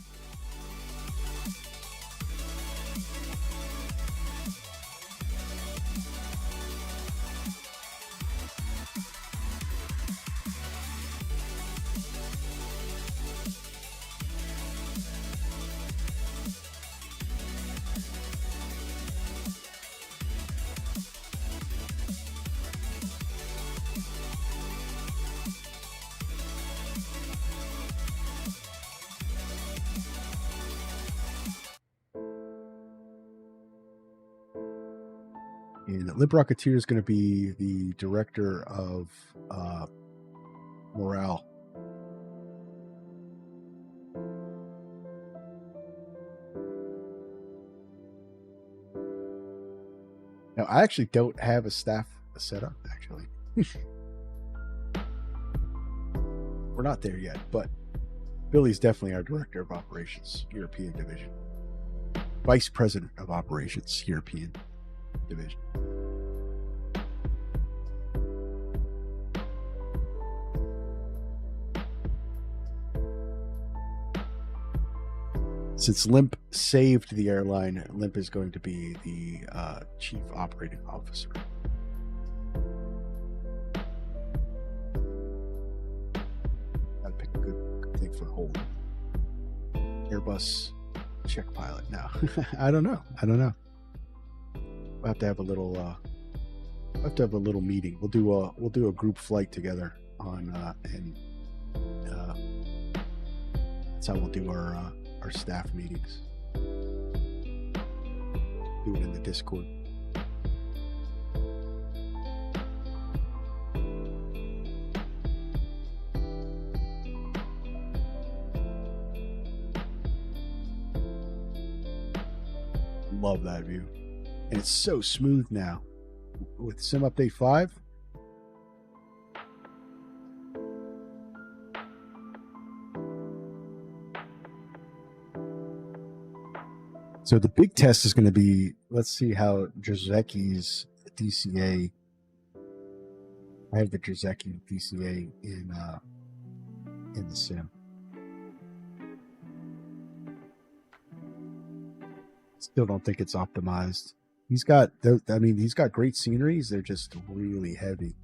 And Limp Rocketeer is going to be the director of morale. Now, I actually don't have a staff set up, actually. We're not there yet, but Billy's definitely our Director of Operations, European Division. Vice President of Operations, European Division. Since Limp saved the airline, Limp is going to be the Chief Operating Officer. Gotta pick a good thing for hold. Airbus check pilot. No, I don't know. We'll have to have a little. Meeting. We'll do a group flight together on and that's how we'll do our staff meetings. Do it in the Discord. Love that view. And it's so smooth now. With Sim Update 5. So the big test is going to be, let's see how Drzeki's DCA. I have the Drzeki DCA in the sim. Still don't think it's optimized. He's got great sceneries. They're just really heavy.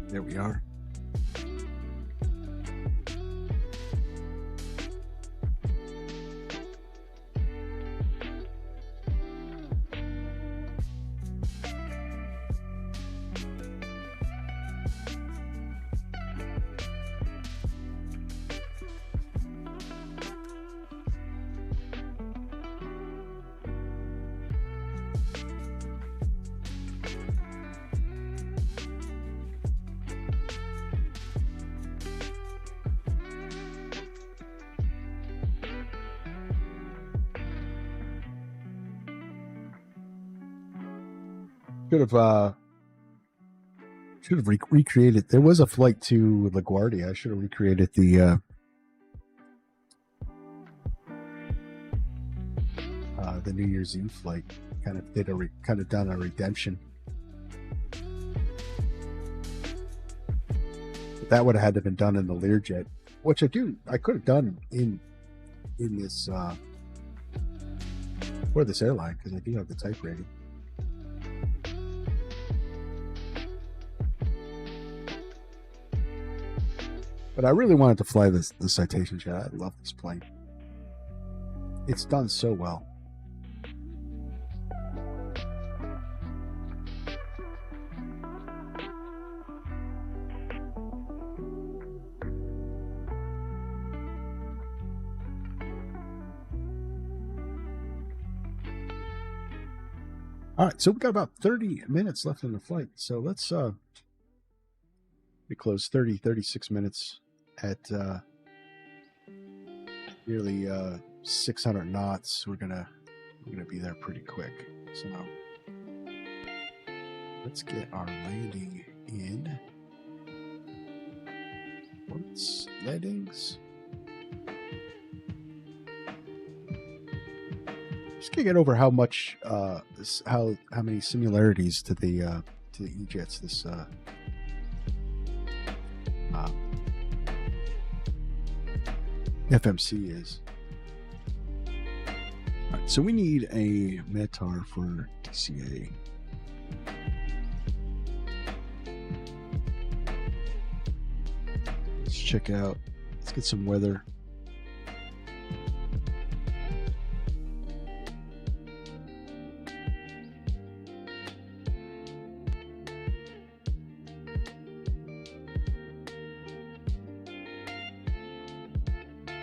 There we are. Should have recreated. There was a flight to LaGuardia. I should have recreated the New Year's Eve flight. Kind of done a redemption. But that would have had to have been done in the Learjet, which I could have done in this for this airline because I do have the type rating. But I really wanted to fly the Citation jet. I love this plane. It's done so well. All right, so we got about 30 minutes left in the flight. So let's we close 36 minutes at nearly 600 knots. We're gonna be there pretty quick. So let's get our landing in. What's landings? Just can't get over how much how many similarities to the E-jets this FMC is. All right, so we need a METAR for DCA. check out. Let's get some weather.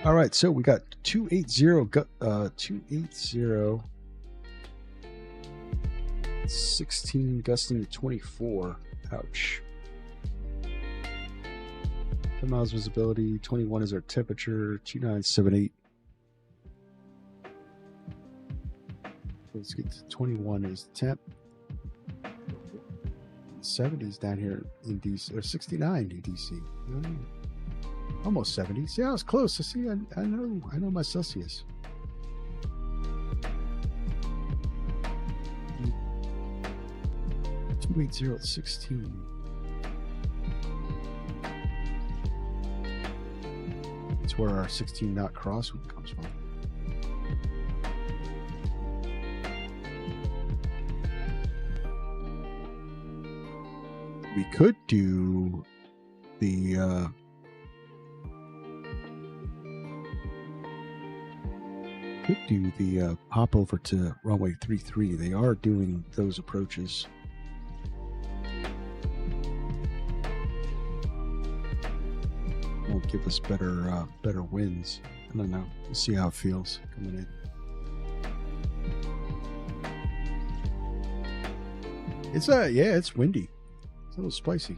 All right, so we got 280, 16 gusting to 24. Ouch. 10 miles visibility, 21 is our temperature, 2978. Let's get to 21 is the temp. 70s down here in DC, or 69 in DC. Almost 70. See, I was close. See, I know my Celsius. .280 at 16. That's where our 16 knot crosswind comes from. We could do the hop over to runway 33. They are doing those approaches. Won't give us better winds. I don't know. We'll see how it feels coming in. It's it's windy. It's a little spicy.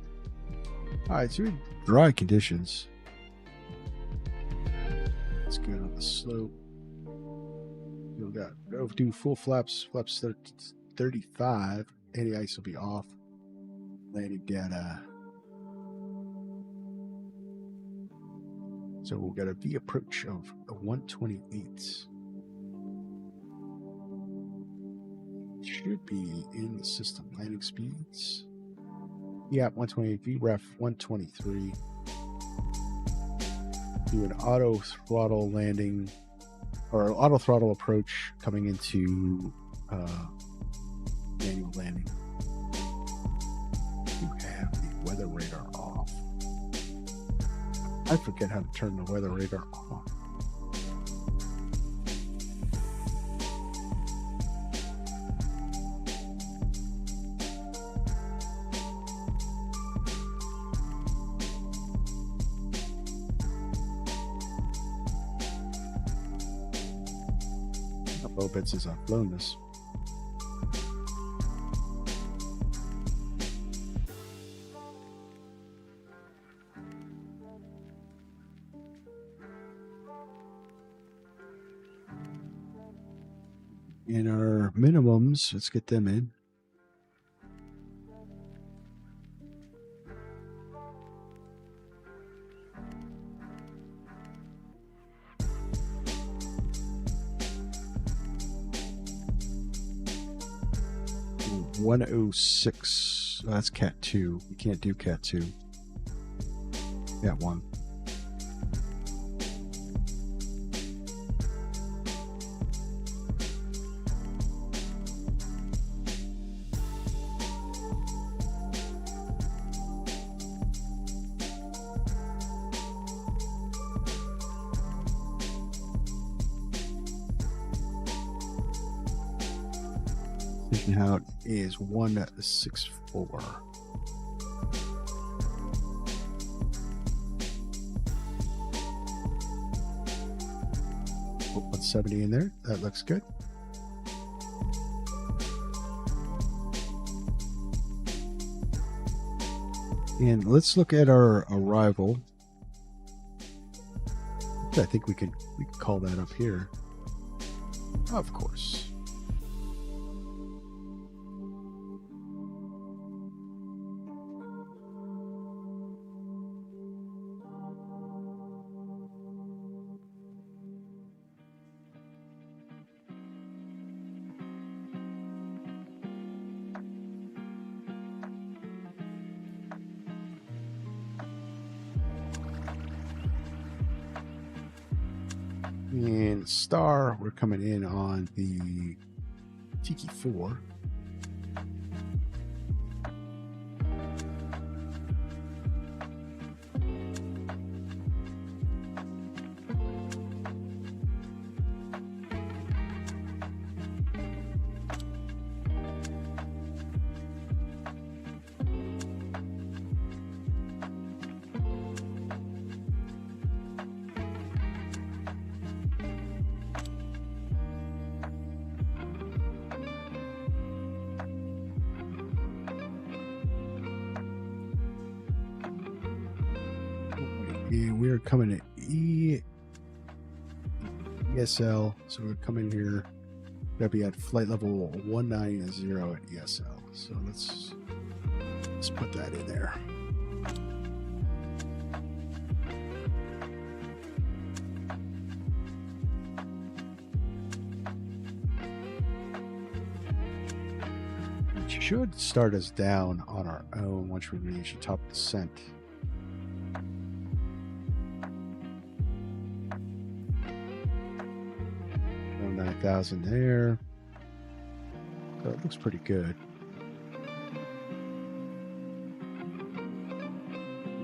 All right, so dry conditions. It's good on the slope. You'll go do full flaps 35. Anti-ice will be off. Landing data. So we've got a V approach of a 128. Should be in the system. Landing speeds. Yeah, 128. VREF 123. Do an auto throttle landing or auto throttle approach coming into manual landing. You have the weather radar off. I forget how to turn the weather radar off. A little bit since I've flown this. And our minimums, let's get them in. Ooh, 106. Oh, that's Cat 2. We can't do Cat 2. Cat 1. Out is 164. Put 170 in there. That looks good. And let's look at our arrival. I think we could call that up here. Of course. And star, we're coming in on the Tiki 4. And we're coming at ESL, so we're coming here. Gotta be at flight level 190 at ESL. So let's put that in there. It should start us down on our own once we reach the top descent. 9,000 there. So it looks pretty good.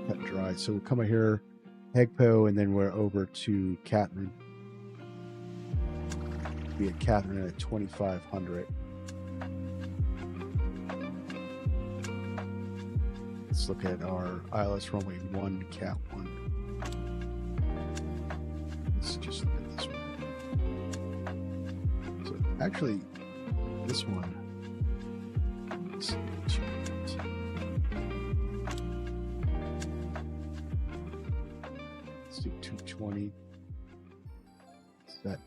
Cut dry. So we'll come out here, Hegpo, and then we're over to Catherine. Be at Catherine at 2,500. Let's look at our ILS runway 1, Cat 1. Let's just look at this one. So actually, this one. Let's do 220. Set.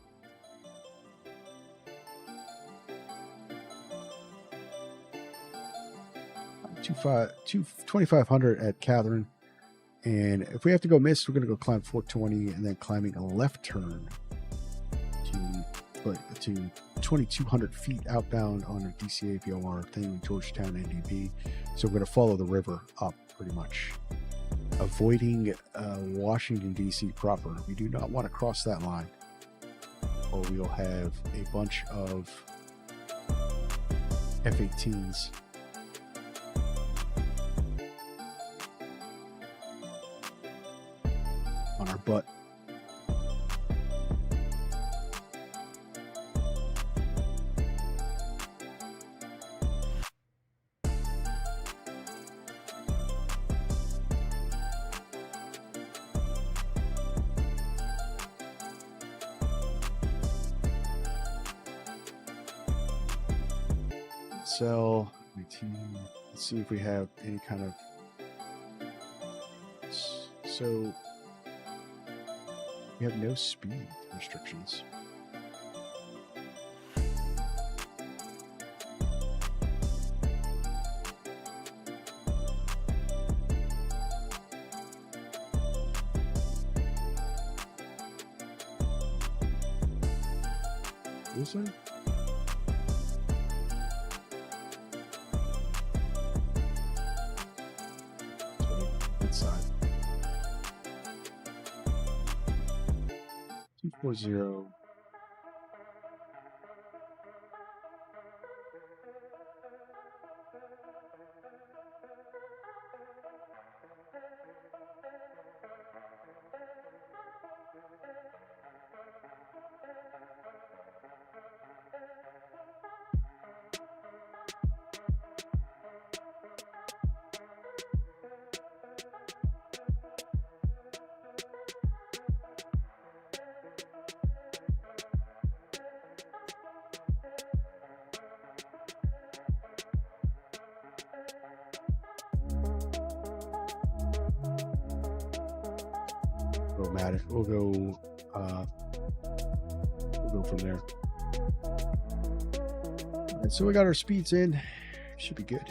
$2,500 at Catherine, and if we have to go miss, we're going to go climb 420 and then climbing a left turn to 2,200 feet outbound on a DCA VOR thing, Georgetown NDB. So we're going to follow the river up pretty much, avoiding Washington DC proper. We do not want to cross that line, or we'll have a bunch of F-18s on our butt. Sell 19. Let's see if we have any kind of. So we have no speed restrictions. Is it? Inside. 240. We'll go from there. All right, so we got our speeds in. Should be good.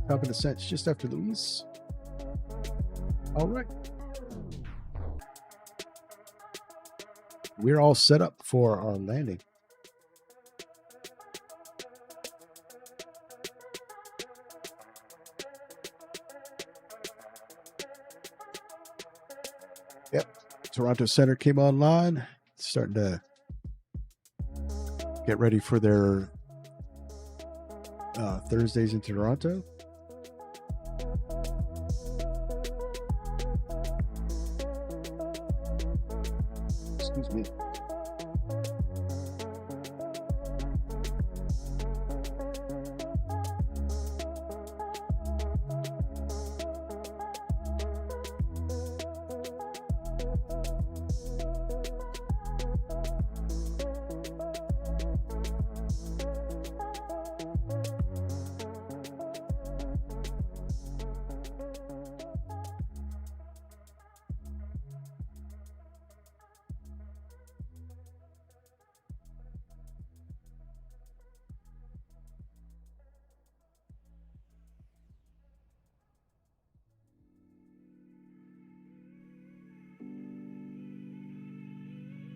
Top of the descent just after Louise. All right. We're all set up for our landing. Yep. Toronto Center came online. Starting to get ready for their Thursdays in Toronto. Excuse me.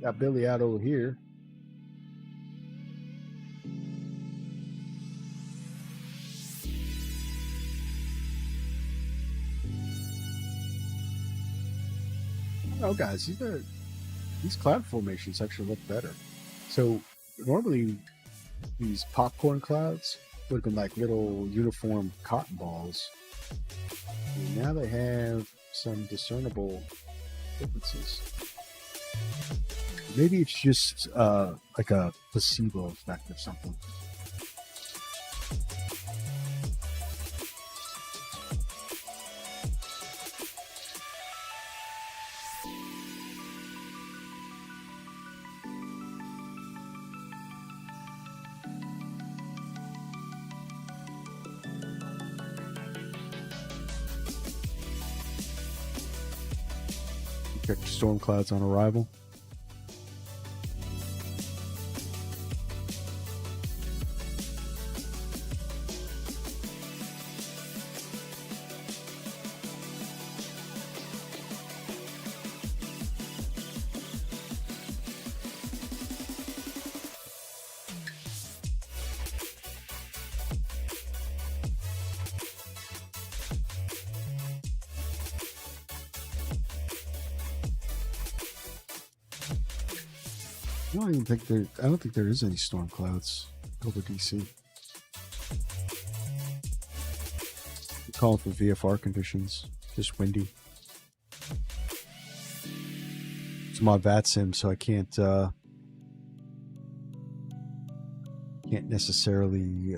Got Billy out over here. Oh, guys, these cloud formations actually look better. So normally these popcorn clouds would have been like little uniform cotton balls. And now they have some discernible differences. Maybe it's just like a placebo effect or something. Check storm clouds on arrival. I don't think there is any storm clouds over DC. We call it for VFR conditions, just windy. It's my VATSIM, so I can't necessarily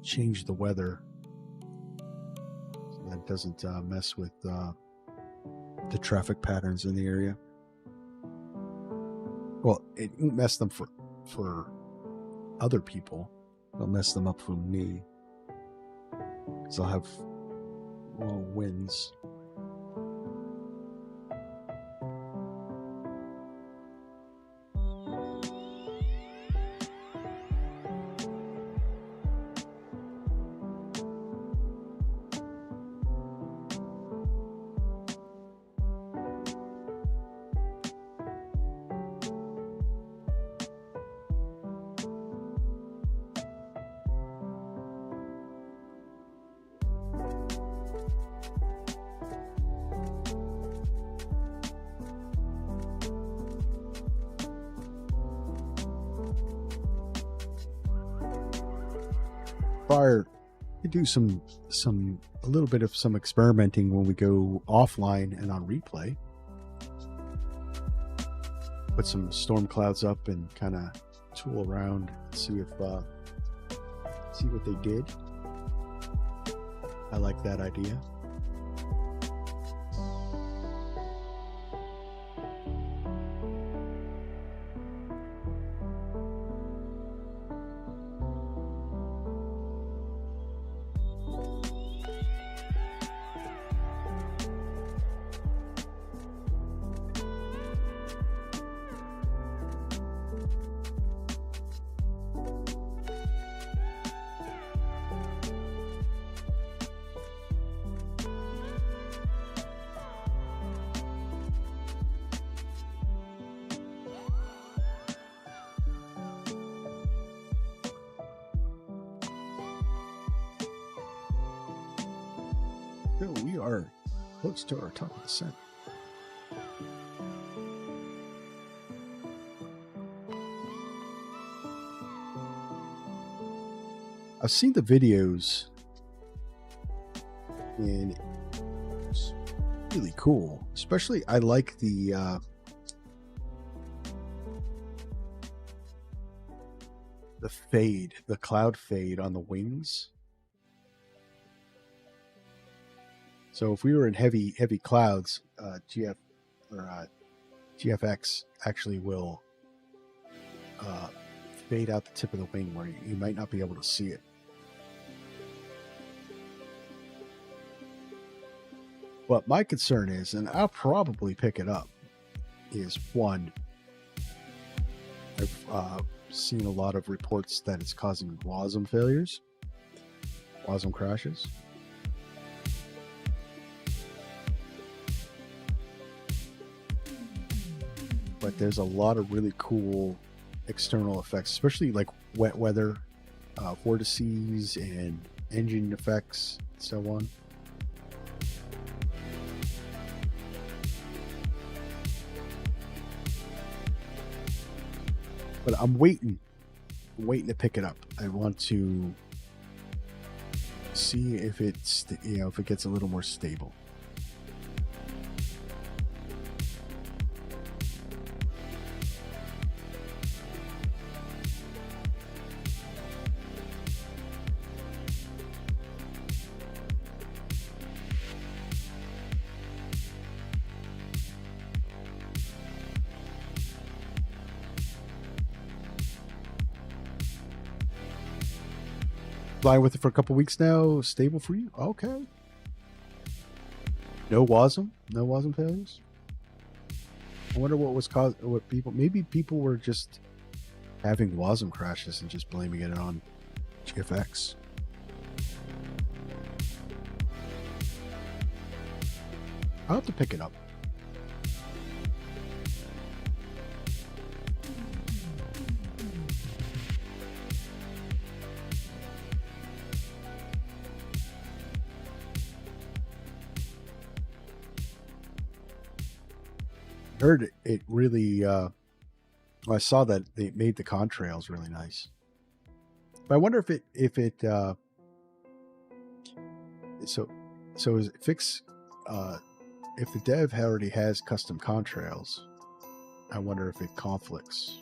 change the weather. So that doesn't mess with the traffic patterns in the area. Well, it won't mess them for other people. It'll mess them up for me. Because I'll have winds. We do a little bit of some experimenting when we go offline and on replay. Put some storm clouds up and kind of tool around, see what they did. I like that idea. We are close to our top of descent. I've seen the videos and it's really cool. Especially I like the fade, the cloud fade on the wings. So if we were in heavy clouds, GFX actually will fade out the tip of the wing where you might not be able to see it. What my concern is, and I'll probably pick it up, is one, I've seen a lot of reports that it's causing WASM failures, WASM crashes. But that there's a lot of really cool external effects, especially like wet weather, vortices, and engine effects, and so on. But I'm waiting to pick it up. I want to see if it's, if it gets a little more stable. Flying with it for a couple weeks now. Stable for you? Okay. No WASM failures. I wonder what was caused. Maybe people were just having WASM crashes and just blaming it on FFX. I'll have to pick it up. Heard it really I saw that they made the contrails really nice, but I wonder if is it fix if the dev already has custom contrails, I wonder if it conflicts.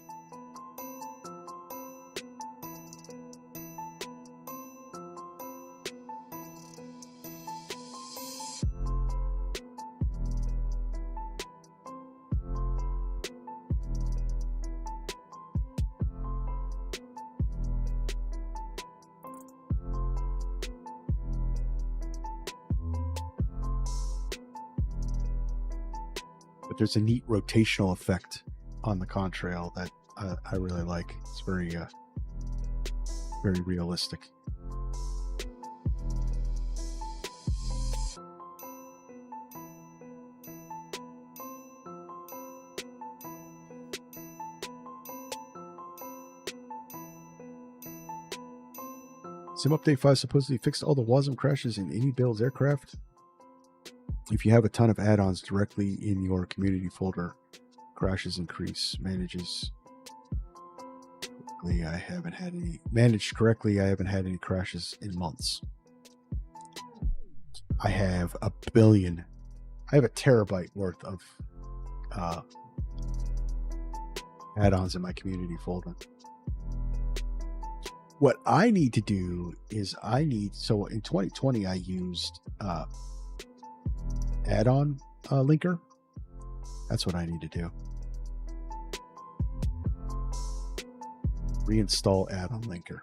But there's a neat rotational effect on the contrail that I really like. It's very realistic. Sim update 5 supposedly fixed all the WASM crashes in any build's aircraft. If you have a ton of add-ons directly in your community folder, crashes increase. Managed correctly, I haven't had any crashes in months. I have a terabyte worth of add-ons in my community folder. What I need to do is so in 2020 I used add-on linker. That's what I need to do. Reinstall add-on linker.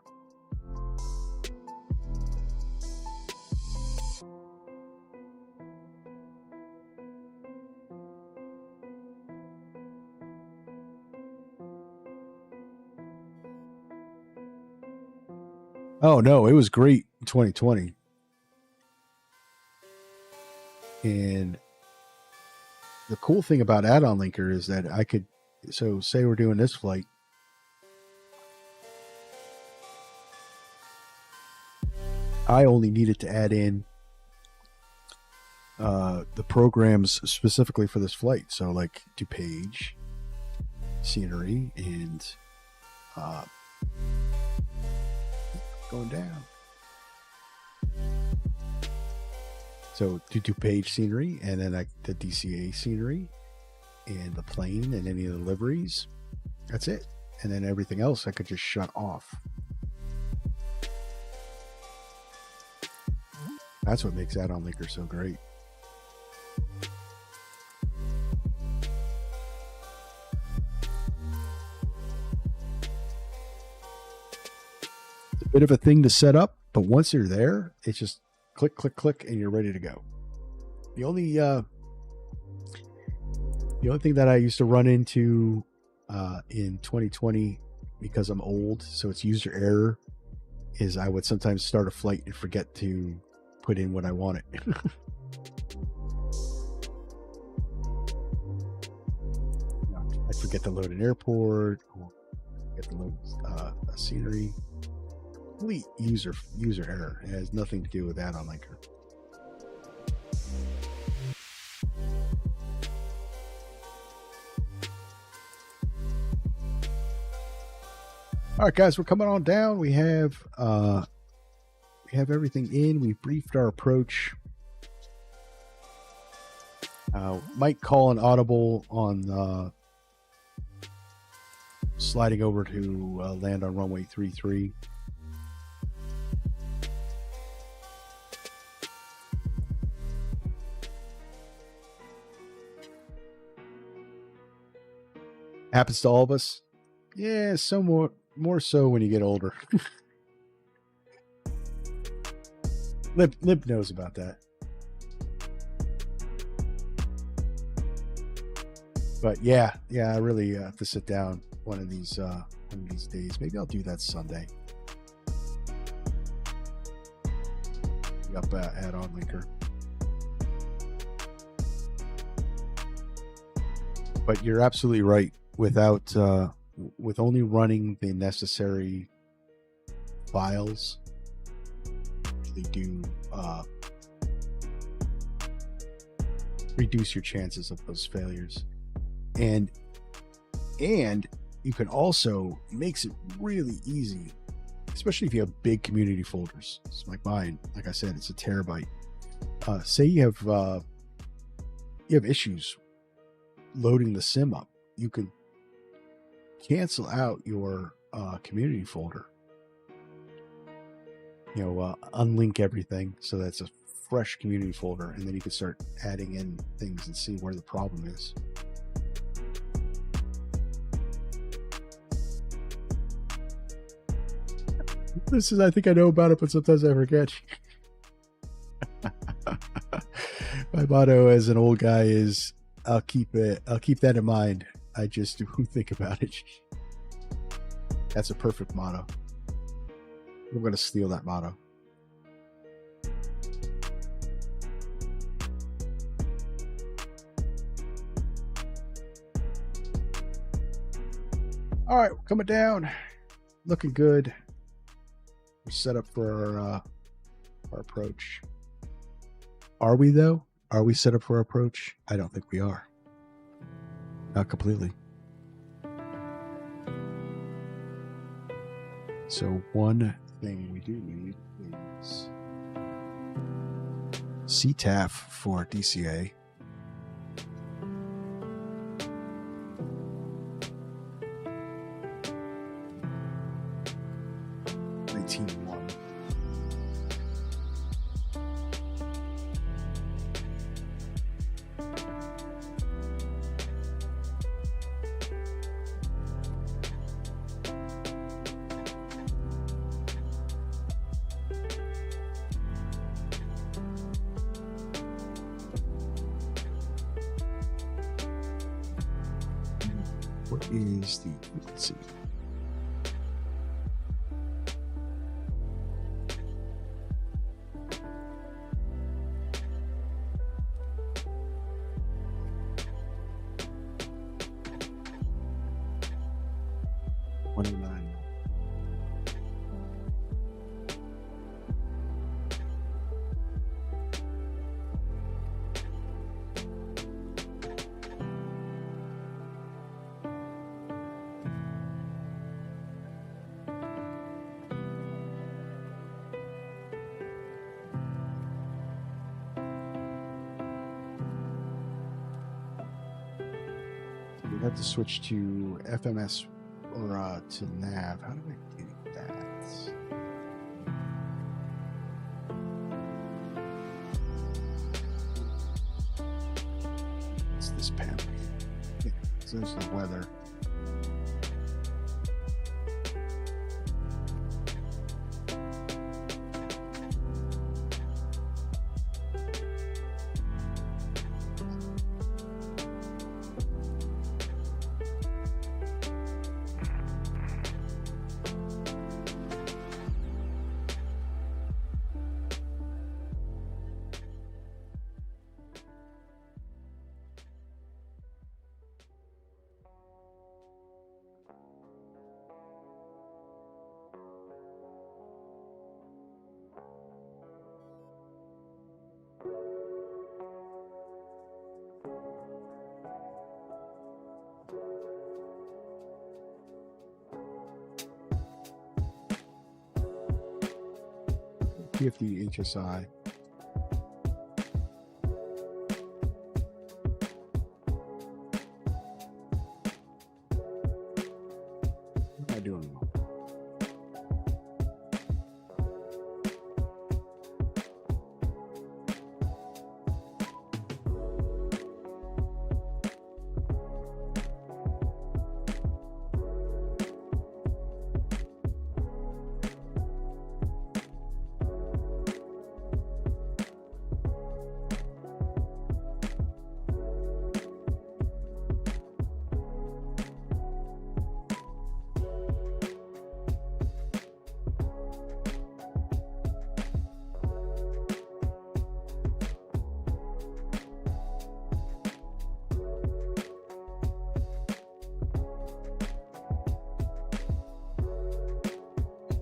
Oh no, it was great in 2020. And the cool thing about add-on linker is that I could, so say we're doing this flight. I only needed to add in the programs specifically for this flight. So like DuPage, scenery, and going down. So do DuPage scenery, and then the DCA scenery, and the plane, and any of the liveries. That's it. And then everything else I could just shut off. That's what makes add-on linker so great. It's a bit of a thing to set up, but once you're there, it's just click, click, click, and you're ready to go. The only thing that I used to run into in 2020, because I'm old, so it's user error, is I would sometimes start a flight and forget to put in what I wanted. I forget to load an airport, or forget to load a scenery. Complete user error. It has nothing to do with add-on linker. All right, guys, we're coming on down. We have everything in. We briefed our approach. Might call an audible on sliding over to land on runway 33. Happens to all of us. Yeah, so more so when you get older. Lip knows about that. But yeah, I really have to sit down one of these days. Maybe I'll do that Sunday. Up add-on linker. But you're absolutely right. Without with only running the necessary files, they do reduce your chances of those failures. And you can also, makes it really easy, especially if you have big community folders. It's like mine. Like I said, it's a terabyte. Say you have issues loading the sim up. You can cancel out your community folder. Unlink everything so that's a fresh community folder, and then you can start adding in things and see where the problem is. I think I know about it, but sometimes I forget. My motto as an old guy is, I'll keep that in mind. I just do think about it. That's a perfect motto. I'm going to steal that motto. All right, we're coming down. Looking good. We're set up for our approach. Are we, though? Are we set up for our approach? I don't think we are. Not completely. So one thing we do need is CTAF for DCA. What is the frequency? We have to switch to FMS or to nav. How do I do that? It's this panel. Okay, so there's the weather. PFD HSI. What am I doing wrong?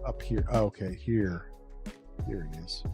Up here. Oh, okay, here. Here it is.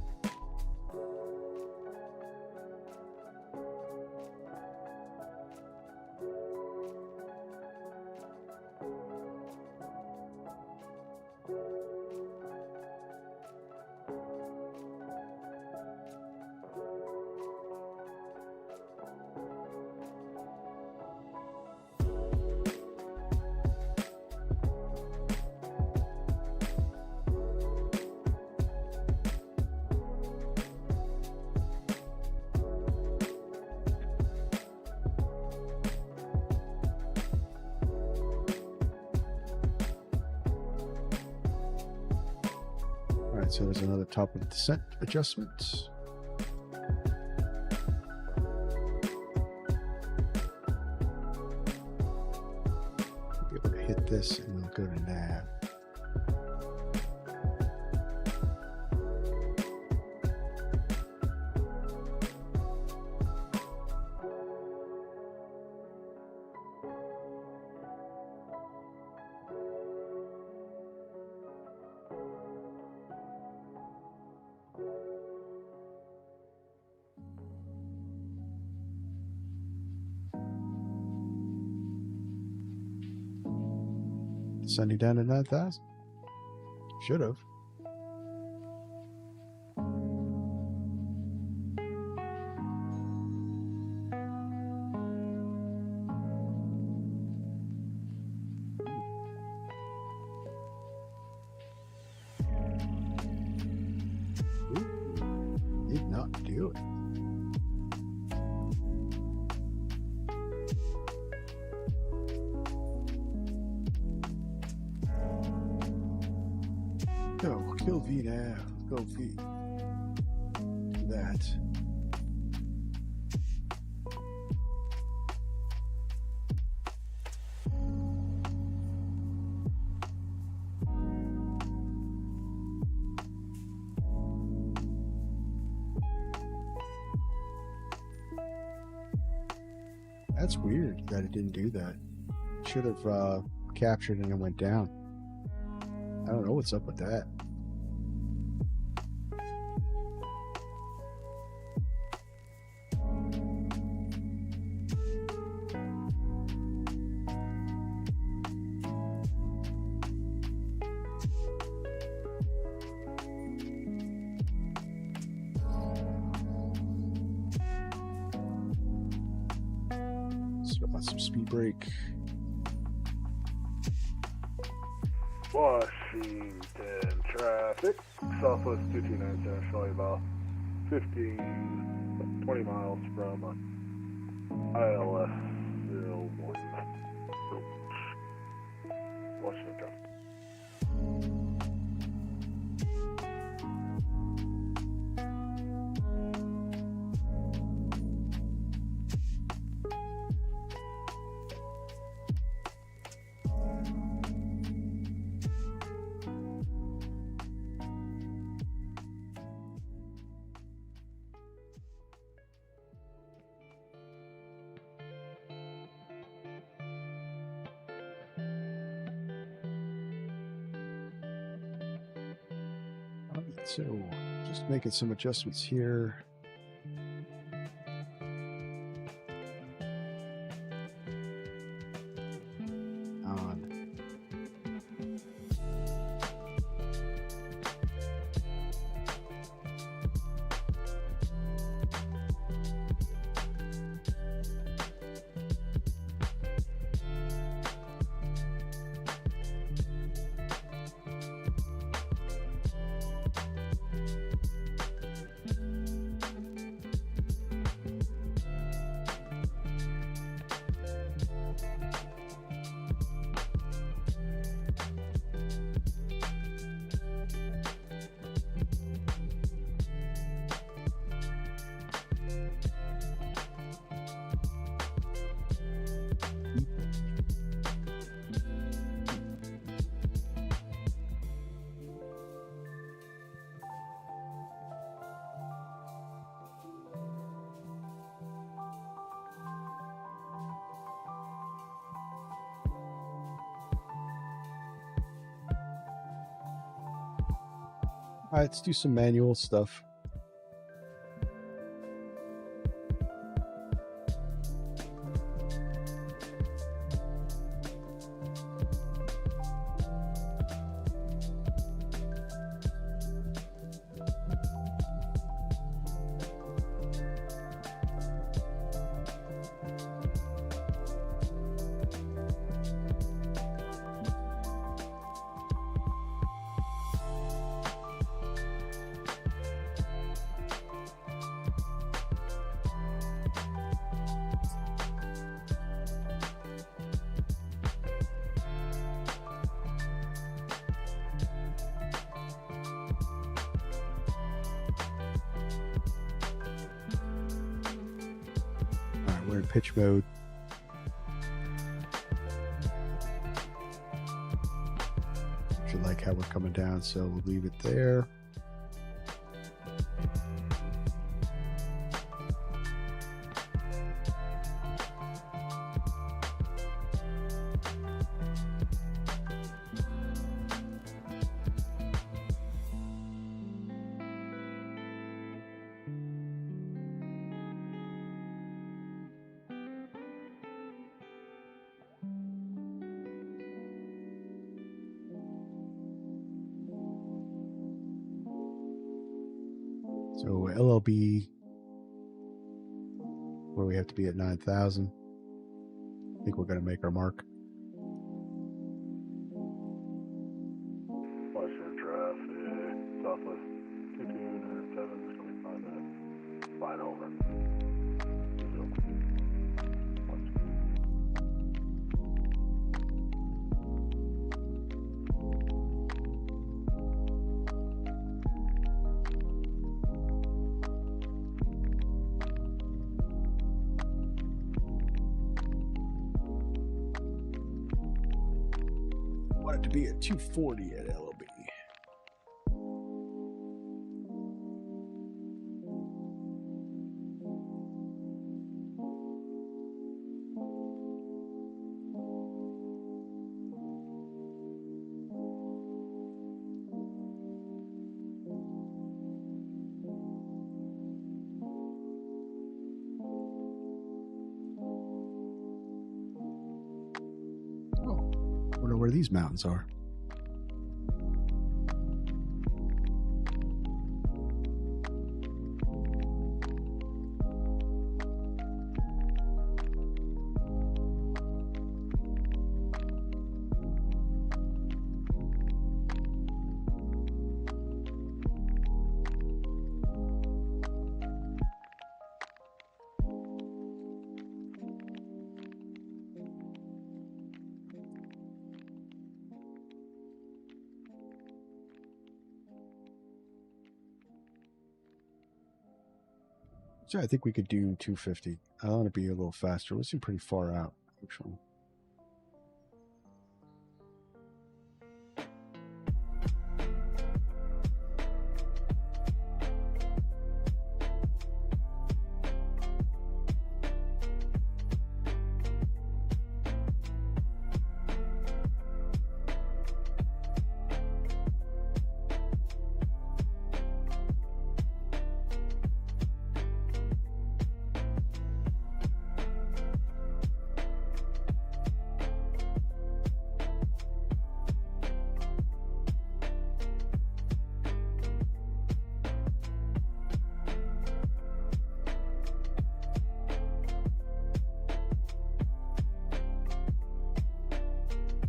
All right, so there's another top of descent adjustment. Be able to hit this and then go to nav. Sending down to 9,000. Should have. Did not do it. Go, kill V now. Go V. That. That's weird that it didn't do that. Should have captured and it went down. I don't know what's up with that. So about some speed brake. Washington traffic, Southwest 2297, showing about 20 miles from ILS 01. Washington traffic. So just making some adjustments here. On. All right, let's do some manual stuff. All right, we're in pitch mode. If you like how we're coming down, so we'll leave it there. So LLB, where we have to be at 9,000. I think we're going to make our mark. Western traffic, Southwest 2297, it's going to be 5 minutes. Fine over. Want it to be at 240 at LLB. Wonder where these mountains are. So I think we could do 250. I want to be a little faster. We seem pretty far out, actually.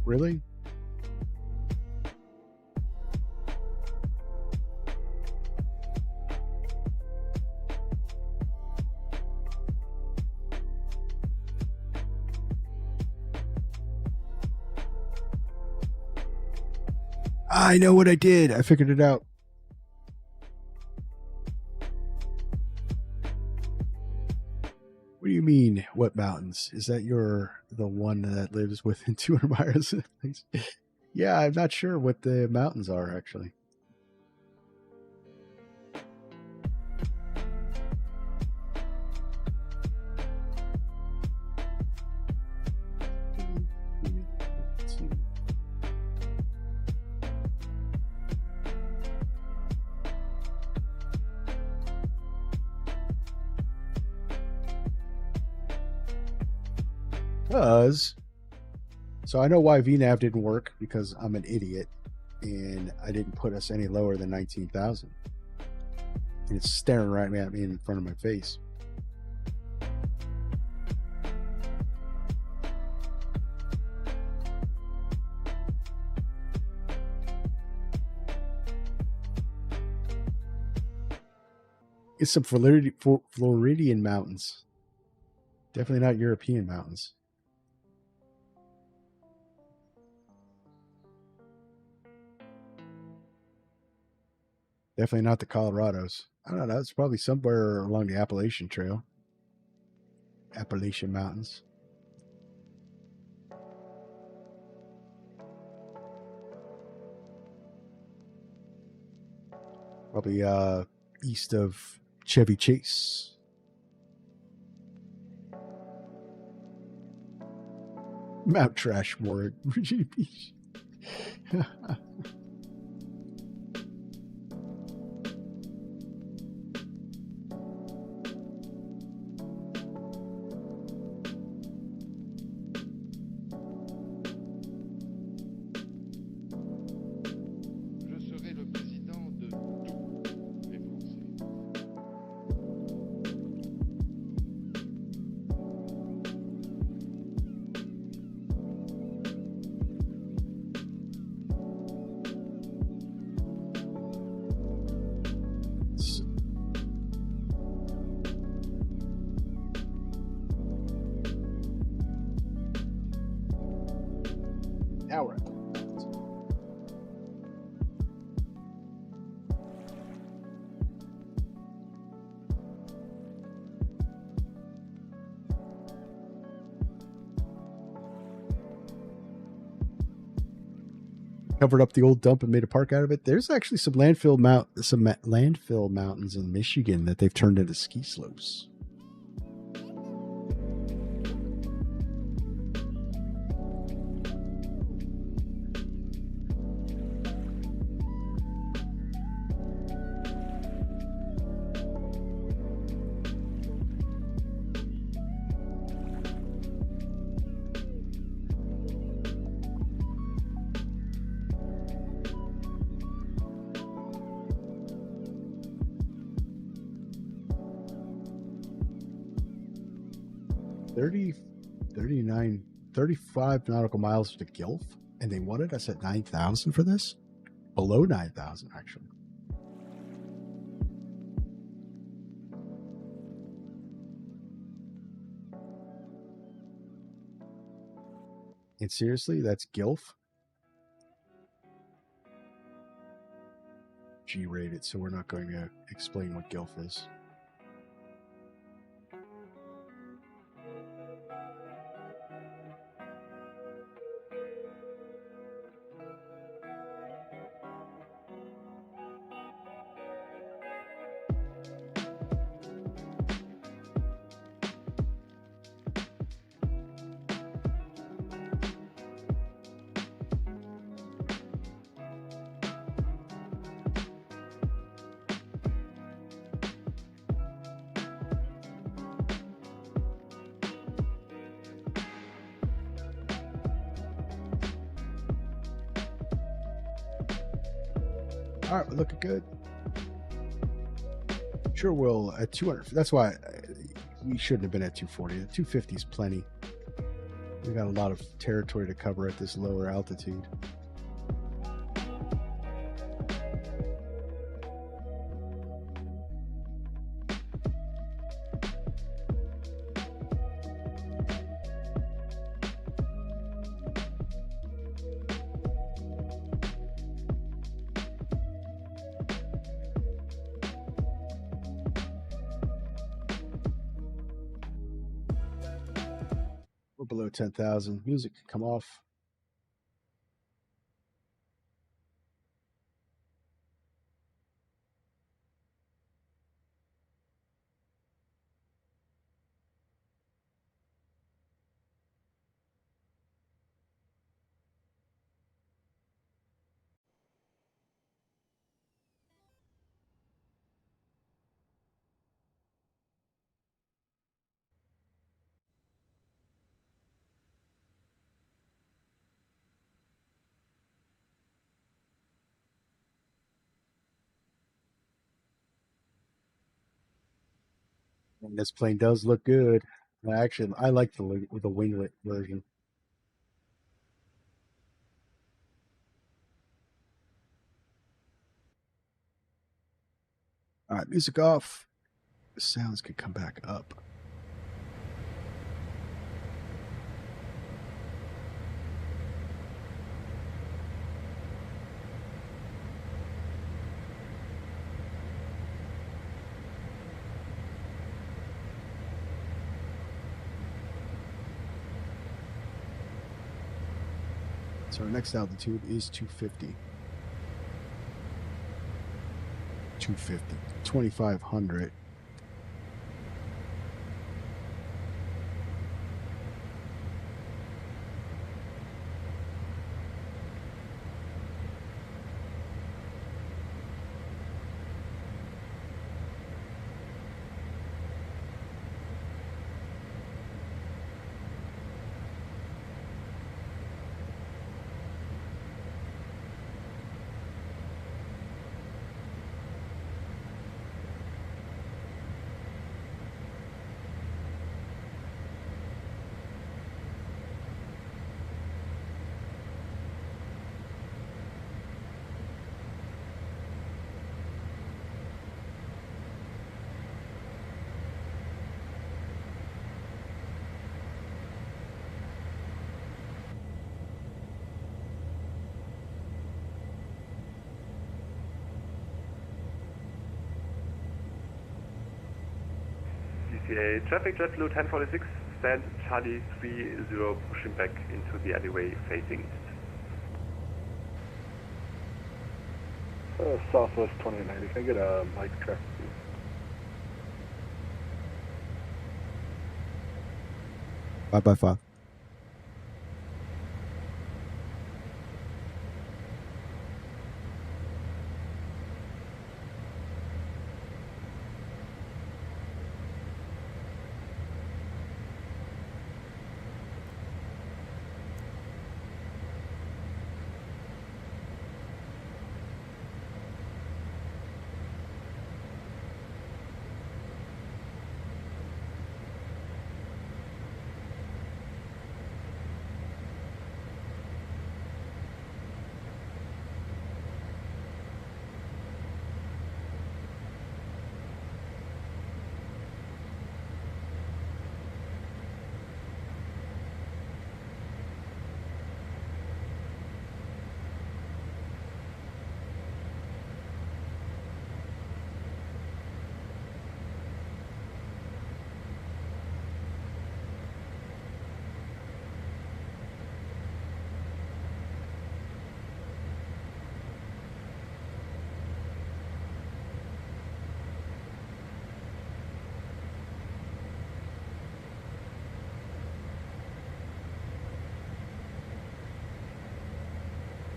Really? I know what I did. I figured it out. What do you mean, what mountains? Is that the one that lives within 200 miles? Yeah, I'm not sure what the mountains are, actually. because so I know why VNAV didn't work, because I'm an idiot and I didn't put us any lower than 19,000. And it's staring right at me in front of my face. It's some Floridian mountains. Definitely not European mountains. Definitely not the Colorados. I don't know. It's probably somewhere along the Appalachian Trail. Appalachian Mountains. Probably east of Chevy Chase. Mount Trashmore, Virginia Beach. Now we're at the covered up the old dump and made a park out of it. There's actually some landfill mountains in Michigan that they've turned into ski slopes. $30, $39, $35 nautical miles to Gulf, and they wanted us at 9,000 for this? Below 9,000, actually. And seriously, that's Gulf? G-rated, so we're not going to explain what Gulf is. All right, we're looking good. Sure, we'll at 200. That's why we shouldn't have been at 240. The 250 is plenty. We got a lot of territory to cover at this lower altitude. We're below 10,000. Music can come off. And this plane does look good. Actually, I like the winglet version. All right, music off. The sounds could come back up. So our next altitude is 250. 250. 2,500. DCA traffic JetBlue 1046, stand Charlie 30, pushing back into the alleyway facing east. Southwest 2090, can I get a mic check, please? Five by five.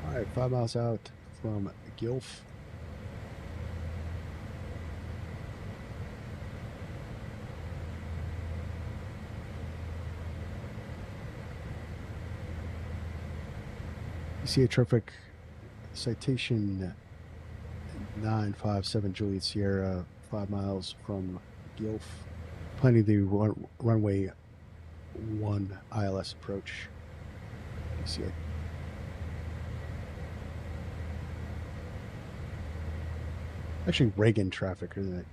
All right, 5 miles out from Gilf. DCA traffic citation 957 Juliet Sierra, 5 miles from Gilf. Planning the runway 1 ILS approach. DCA. Actually, Reagan traffic, isn't it?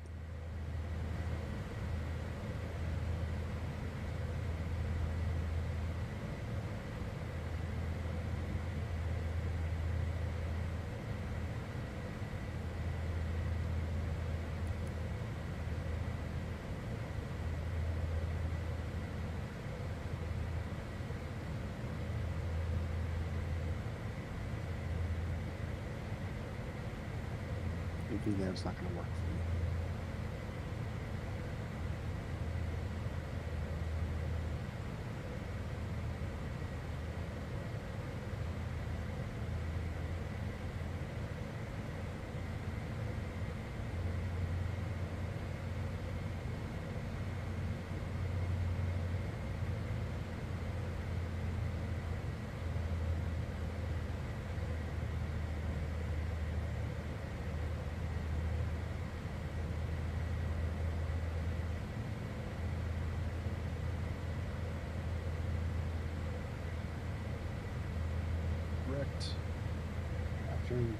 Maybe that's not going to work for me. Catherine.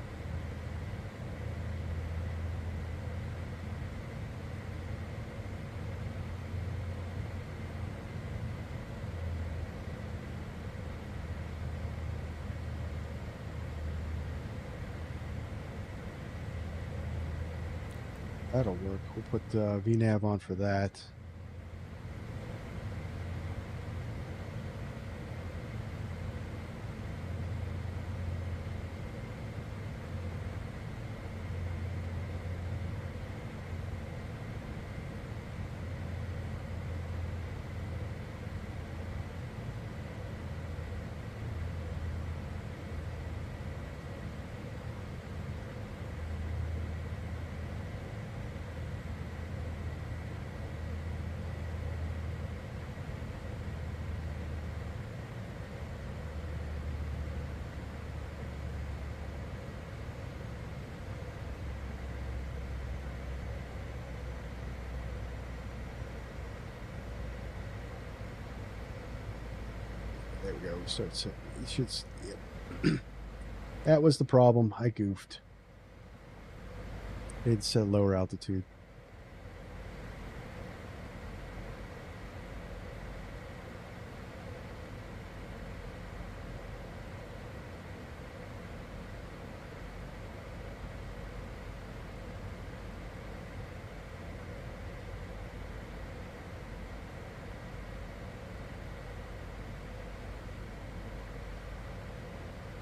That'll work. We'll put VNAV on for that. There we go. So it should. Yep. That was the problem. I goofed. It's at lower altitude.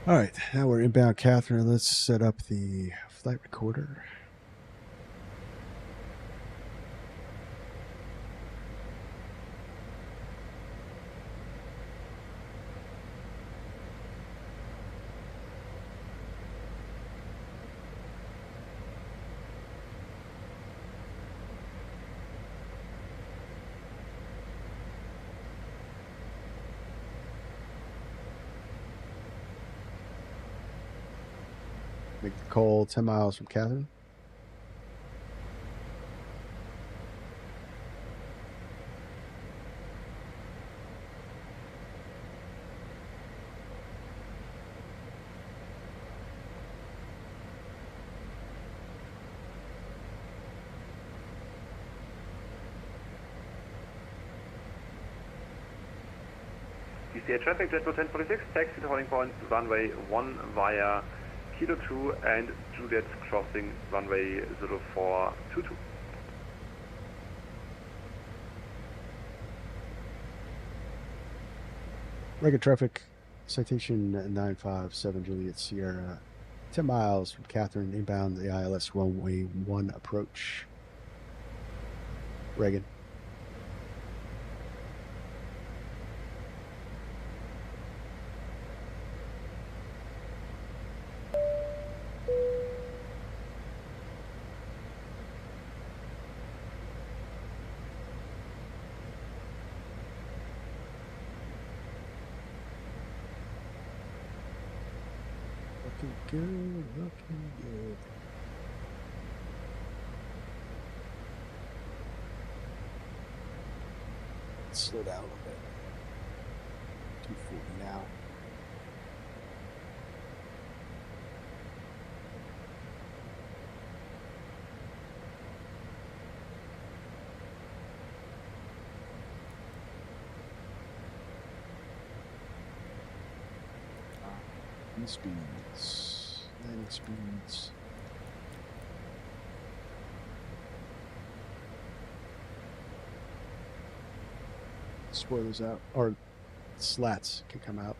All right, now we're inbound Catherine. Let's set up the flight recorder. Make the call 10 miles from Catherine. DCA traffic, JetBlue 1046, taxi to holding point, runway 1 via Kilo 2 and Juliet crossing runway 0422. Regular traffic, citation 957 Juliet Sierra, 10 miles from Catherine, inbound the ILS runway 1 approach. Reagan. Looking good, looking good. Let's slow down a little bit. 240 now. Speeds, landing speeds. Spoilers out, or slats can come out.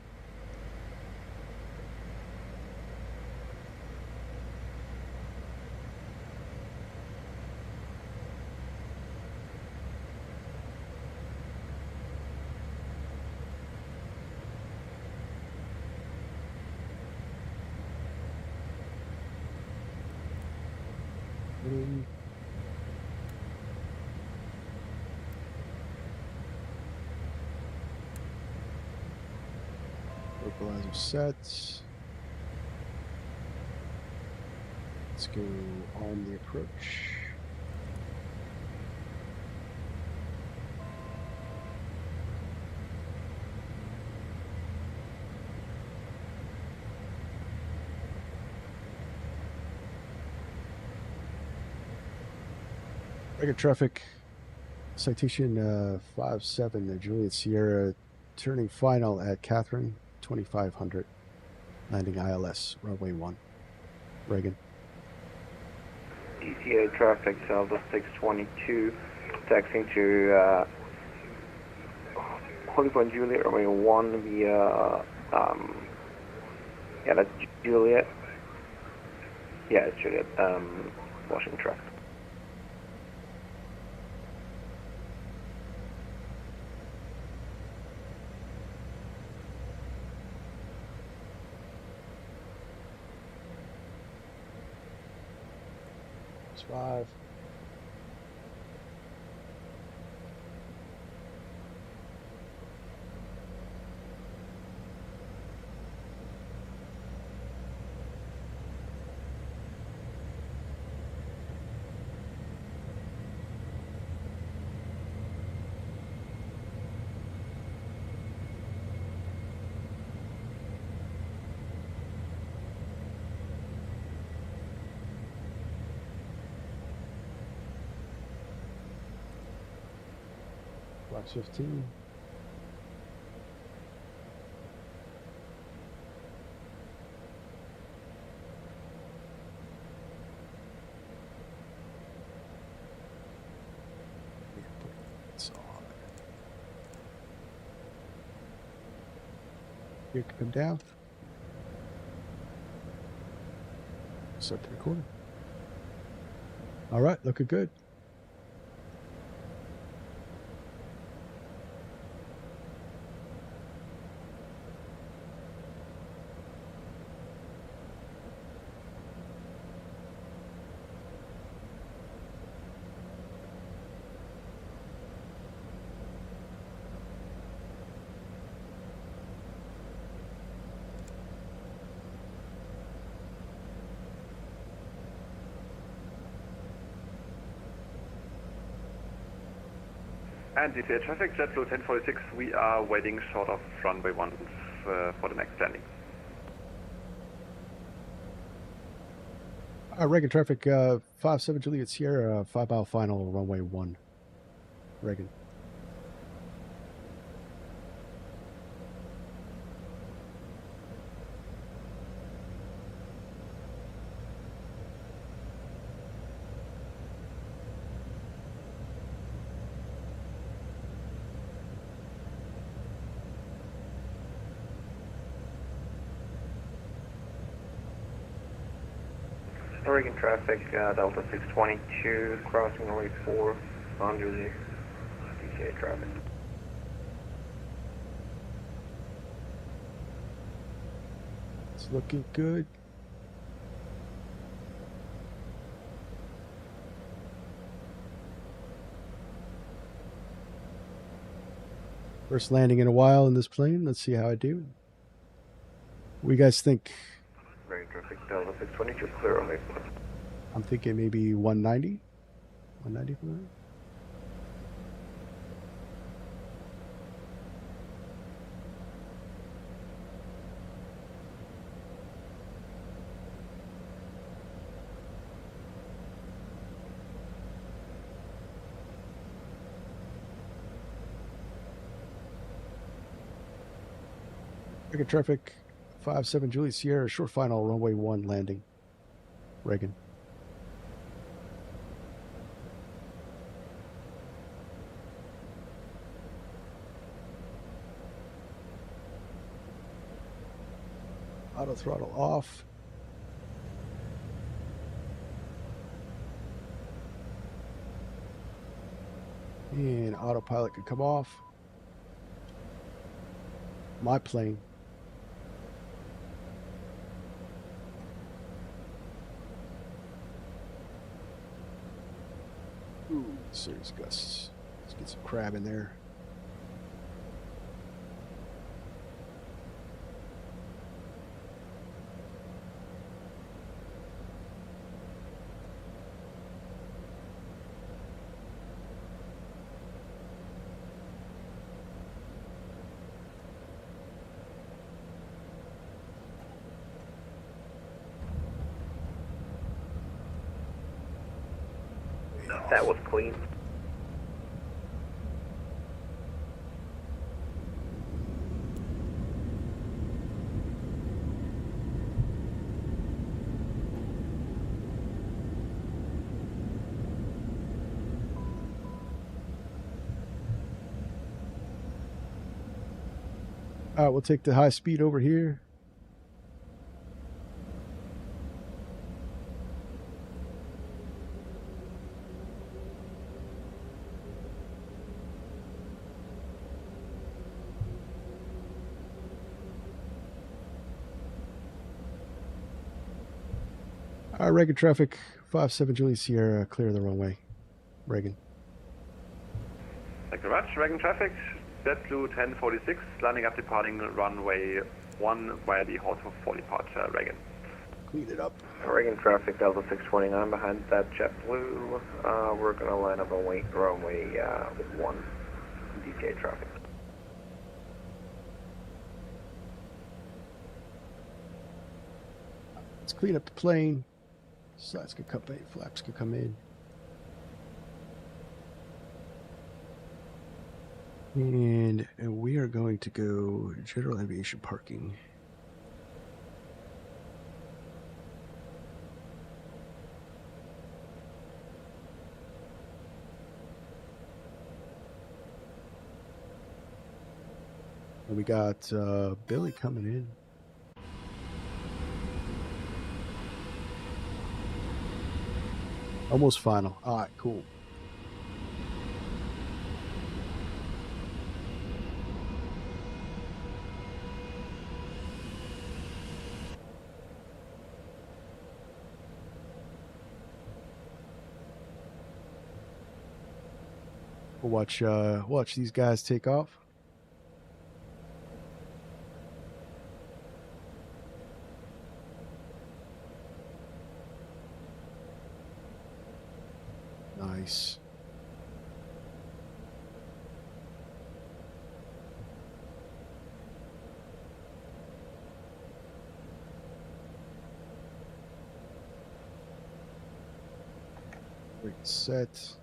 Localizer set. Let's go on the approach. Regular traffic. Citation 57 Juliet Sierra, turning final at Catherine 2500, landing ILS runway 1. Reagan. DCA traffic Delta 622, taxiing to Holy Point Juliet runway 1 via yeah, that's Juliet. Yeah, it's Juliet. Washington traffic. It's 5. Box 15. It's on. Here, come down. Start the recording. All right, looking good. And DCA traffic, JetBlue 1046, we are waiting short of runway 1 for the next landing. Reagan traffic 57 Juliet Sierra, 5-mile final, runway 1. Reagan. Oregon traffic, Delta 622, crossing runway 4, on Juliet, DCA traffic. It's looking good. First landing in a while in this plane. Let's see how I do. What do you guys think? Oregon traffic, Delta 622, clear runway 4. I'm thinking maybe 190. 190 for that. Reagan traffic 57 Juliet Sierra, short final, runway 1 landing. Reagan. Auto throttle off. And autopilot can come off. My plane. Ooh, serious gusts. Let's get some crab in there. That was clean. All right, we'll take the high speed over here. All right, Reagan traffic, 57 Juliet Sierra, clear the runway. Reagan. Thank you very much. Reagan traffic, JetBlue 1046, landing up departing runway 1 via the Hotel 4 departure, Reagan. Clean it up. Reagan traffic, Delta 629 behind that JetBlue. We're going to line up on runway 1, DCA traffic. Let's clean up the plane. Slides could come in, flaps could come in. And we are going to go general aviation parking. And we got Billy coming in. Almost final. All right, cool. We'll watch these guys take off. Nice. Great set.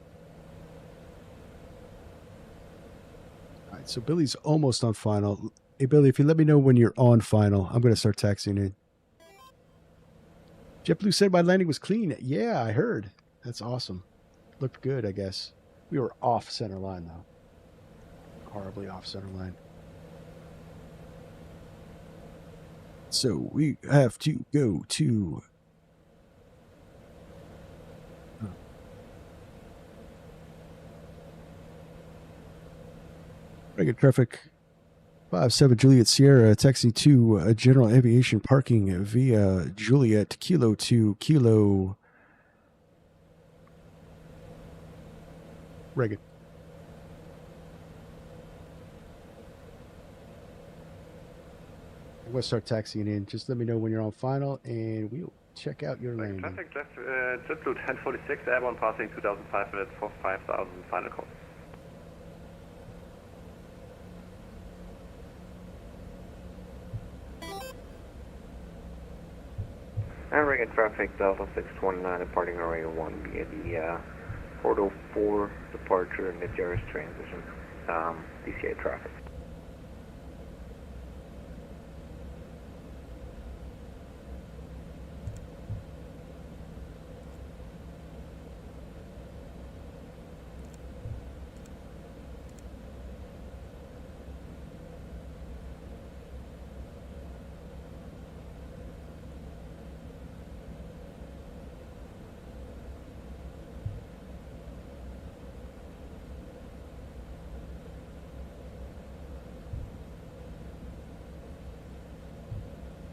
All right, so Billy's almost on final. Hey, Billy, if you let me know when you're on final, I'm going to start taxiing in. JetBlue said my landing was clean. Yeah, I heard. That's awesome. Looked good, I guess. We were off center line, though. Horribly off center line. So we have to go to... Reagan traffic 57 Juliet Sierra, taxi to general aviation parking via Juliet Kilo to Kilo... Reagan. I'm going to start taxiing in. Just let me know when you're on final, and we'll check out your landing. Traffic, JetBlue 1046, airborne passing 2,500 for 5,000, final call. And Reagan traffic, Delta 629 departing runway 1 via the Portal 4 departure mid-Yaris transition, DCA traffic.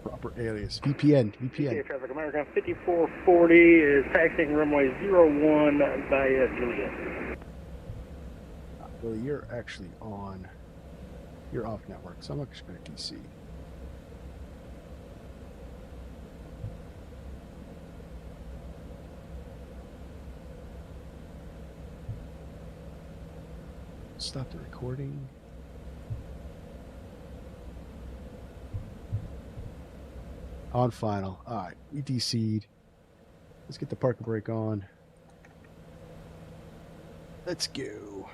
Proper alias. VPN. DCA traffic, American 5440 is taxiing runway 01 via Juliet. Well, you're actually on. You're off network, so I'm actually going to DC. Stop the recording. On final. All right, we DC'd. Let's get the parking brake on. Let's go.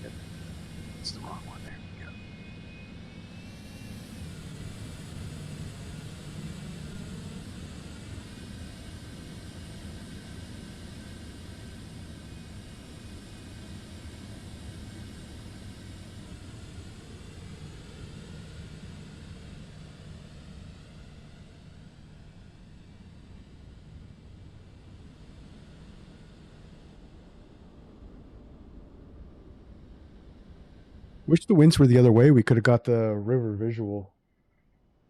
Yep. It's the wrong one. There we go. Wish the winds were the other way. We could have got the river visual.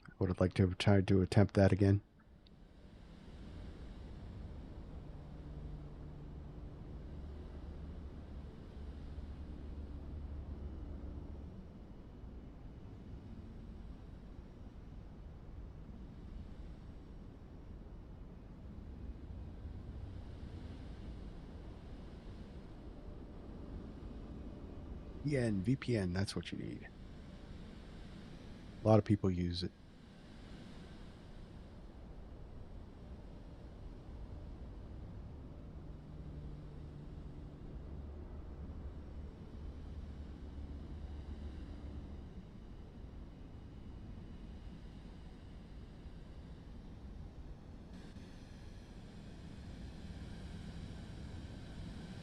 I would have liked to have tried to attempt that again. VPN, that's what you need. A lot of people use it.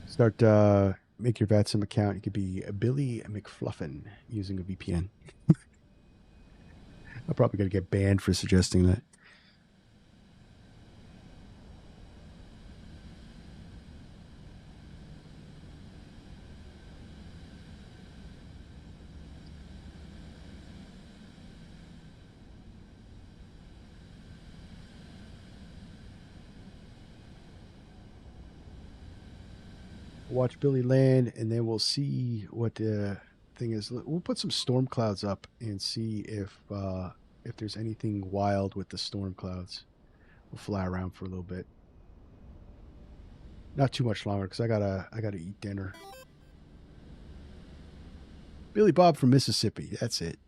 Start make your VATSIM account. You could be Billy McFluffin using a VPN. I'm probably going to get banned for suggesting that. Watch Billy land, and then we'll see what the thing is. We'll put some storm clouds up and see if there's anything wild with the storm clouds. We'll fly around for a little bit. Not too much longer because I gotta eat dinner. Billy Bob from Mississippi. That's it.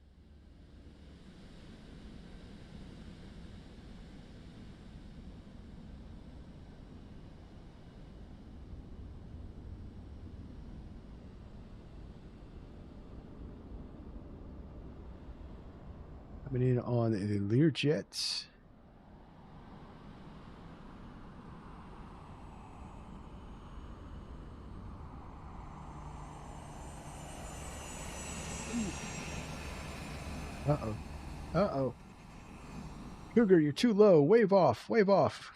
Coming in on the Learjet. Uh-oh. Uh-oh. Cougar, you're too low. Wave off. Wave off.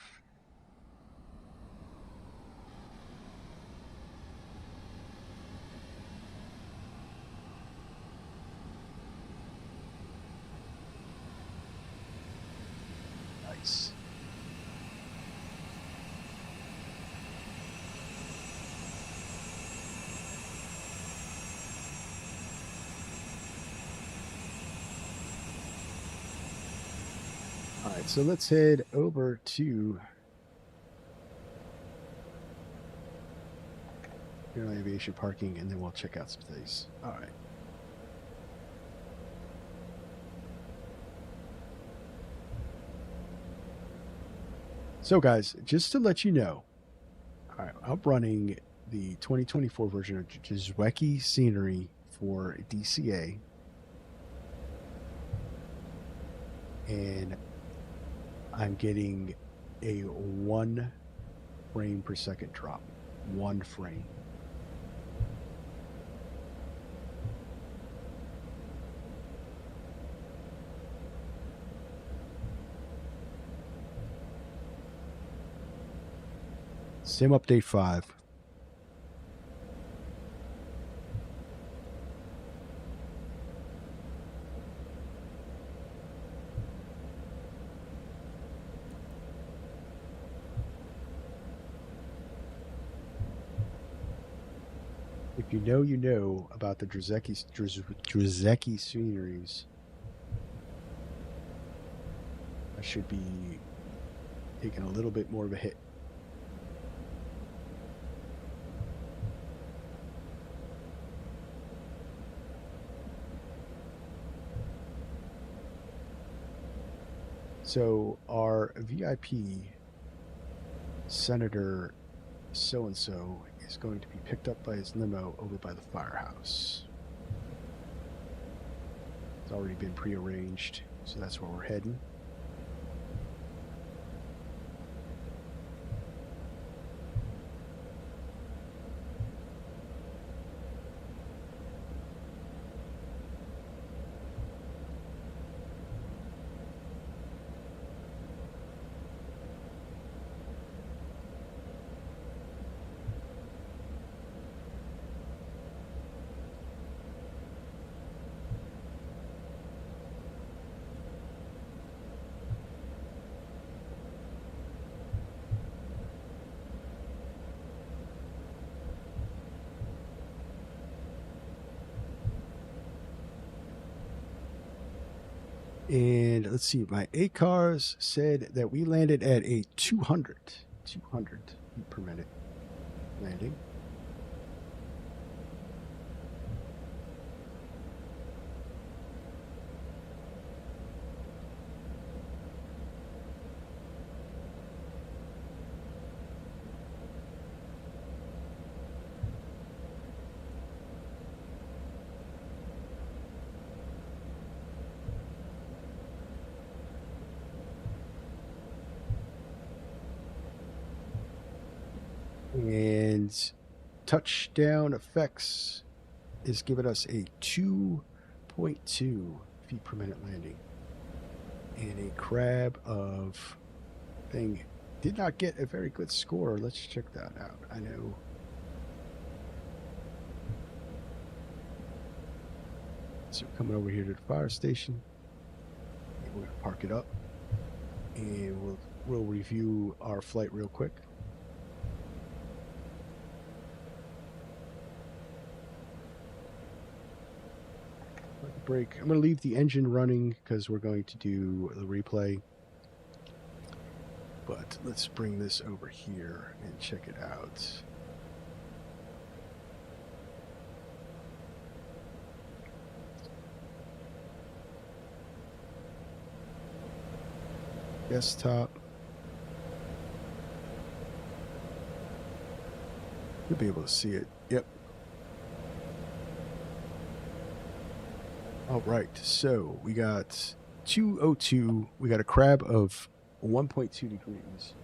Nice. All right, so let's head over to Airline Aviation Parking, and then we'll check out some things. All right. So, guys, just to let you know, all right, I'm running the 2024 version of Jizweki Scenery for DCA, and I'm getting a 1 frame per second drop. 1 frame. Sim update 5. If you know, you know about the Jizweki sceneries. I should be taking a little bit more of a hit. So our VIP Senator so-and-so is going to be picked up by his limo over by the firehouse. It's already been prearranged, so that's where we're heading. And let's see, my ACARS said that we landed at a 200 feet per minute landing. And touchdown effects is giving us a 2.2 feet per minute landing. And a crab of thing did not get a very good score. Let's check that out. I know. So we're coming over here to the fire station. We're going to park it up. And we'll review our flight real quick. Break. I'm going to leave the engine running because we're going to do the replay. But let's bring this over here and check it out. Desktop. You'll be able to see it. Yep. All right, so we got 202. We got a crab of 1.2 degrees.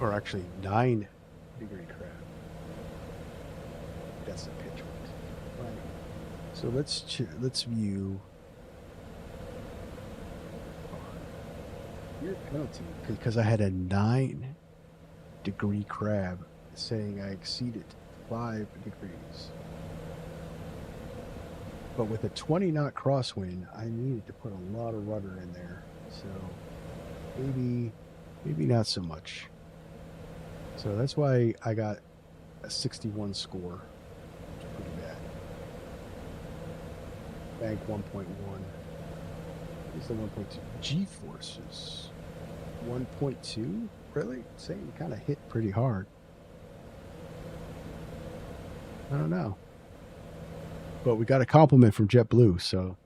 Or actually 9-degree crab. That's the pitch wind. Right. So let's view your penalty because I had a 9-degree crab saying I exceeded 5 degrees. But with a 20-knot crosswind, I needed to put a lot of rudder in there. So maybe not so much. So that's why I got a 61 score, which is pretty bad. Bank 1.1. Here's the 1.2. G-forces 1.2. Really? Saying kind of hit pretty hard. I don't know. But we got a compliment from JetBlue, so.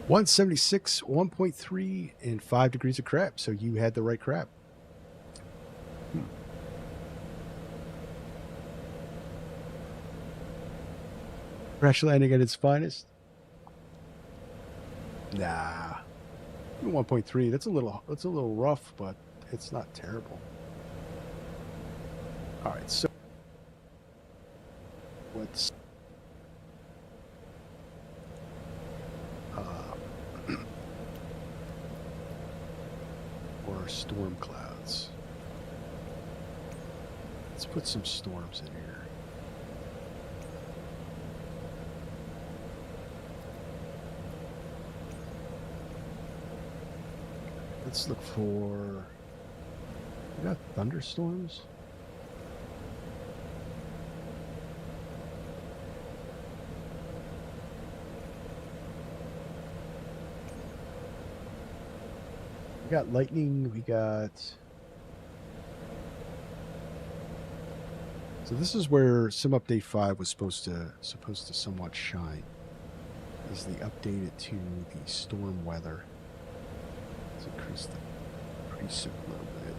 $176, 1.3, and 5 degrees of crab. So you had the right crab. Crash landing at its finest? Nah. 1.3. That's a little rough, but it's not terrible. All right, so let's or storm clouds. Let's put some storms in here. Let's look for. We got thunderstorms. We got lightning. We got. So this is where Sim Update 5 was supposed to somewhat shine. Is the update it to the storm weather. Let's increase it a little bit.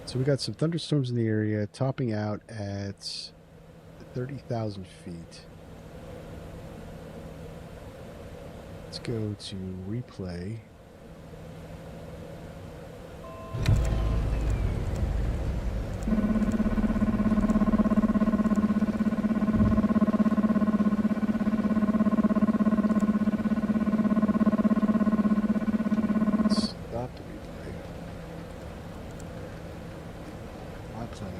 So we got some thunderstorms in the area, topping out at 30,000 feet. Let's go to replay. Stop the replay. My plane.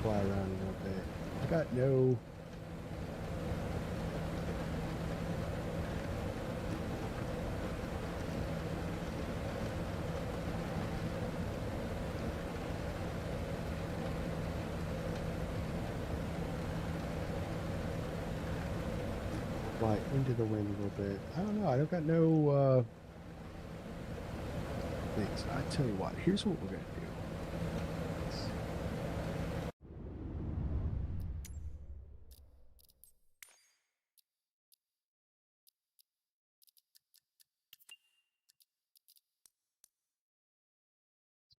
Fly around a little bit. I got no. Fly into the wind a little bit. I don't know. I don't got no things. I tell you what. Here's what we're gonna do.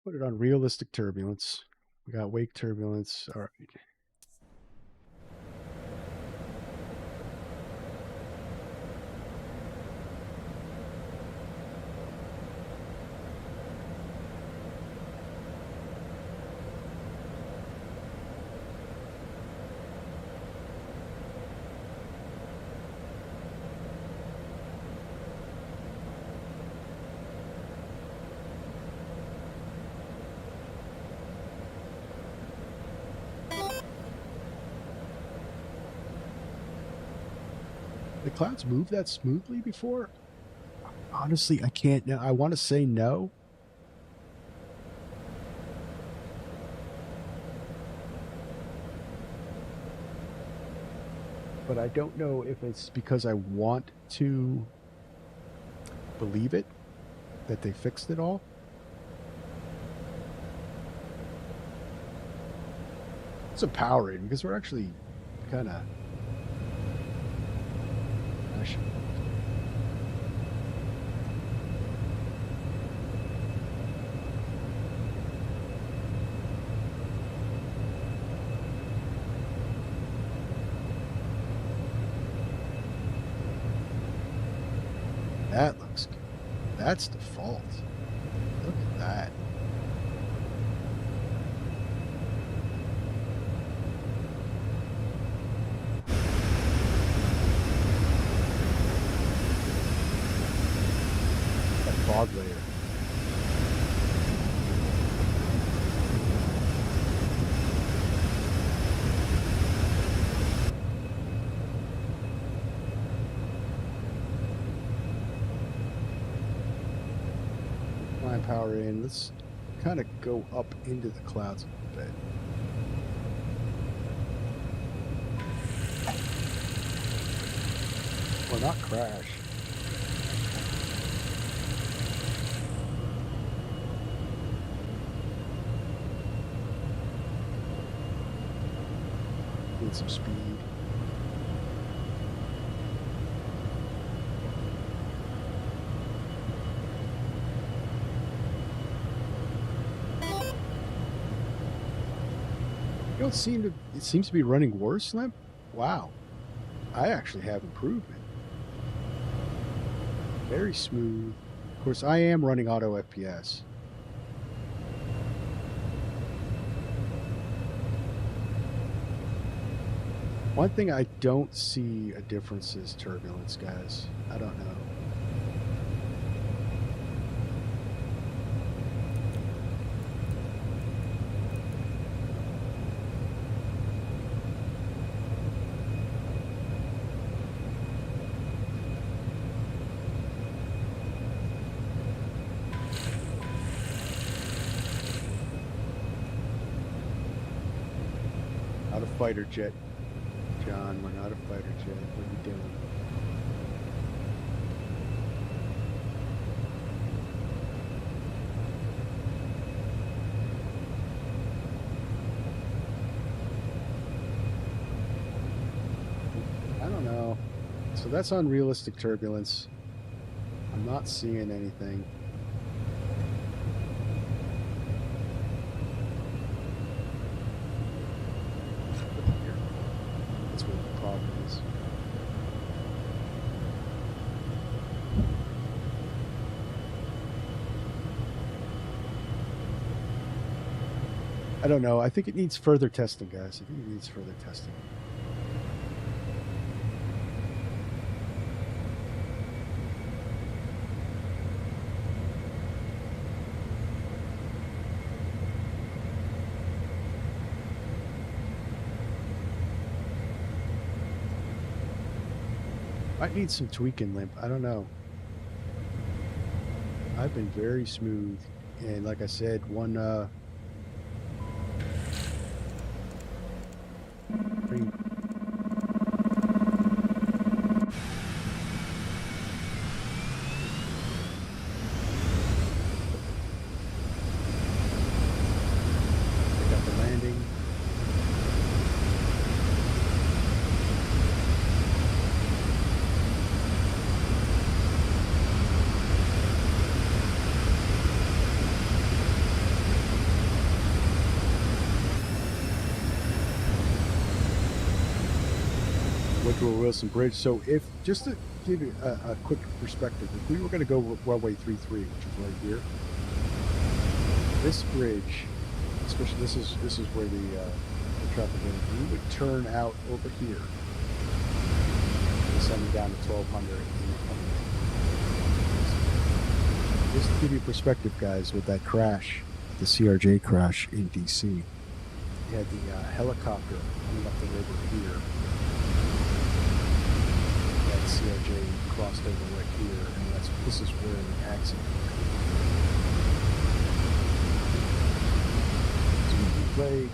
Put it on realistic turbulence. We got wake turbulence. All right. The clouds move that smoothly before? Honestly, I can't know. I want to say no. But I don't know if it's because I want to believe it, that they fixed it all. It's a power rating because we're actually kind of. That looks good. That's default. Look at that. That fog layer. Power in. Let's kind of go up into the clouds a little bit. Or not crash. Need some speed. It seems to be running worse, Limp. Wow. I actually have improvement. Very smooth. Of course, I am running auto FPS. One thing I don't see a difference is turbulence, guys. I don't know. Not a fighter jet, John. We're not a fighter jet. What are you doing? I don't know. So that's unrealistic turbulence. I'm not seeing anything. That's where the problem is. I don't know. I think it needs further testing, guys. I think it needs further testing. Might need some tweaking, Limp. I don't know. I've been very smooth, and like I said, one pretty- pick up the landing. Woodrow Wilson Bridge. So if, just to give you a quick perspective, if we were going to go runway 33, which is right here, this bridge, especially this is where the traffic is, we would turn out over here, descending down to 1200. Just to give you perspective, guys, with that crash, the CRJ crash in DC, you had the helicopter coming up the river here. CRJ crossed over right here, and this is where the accident occurred. So we play.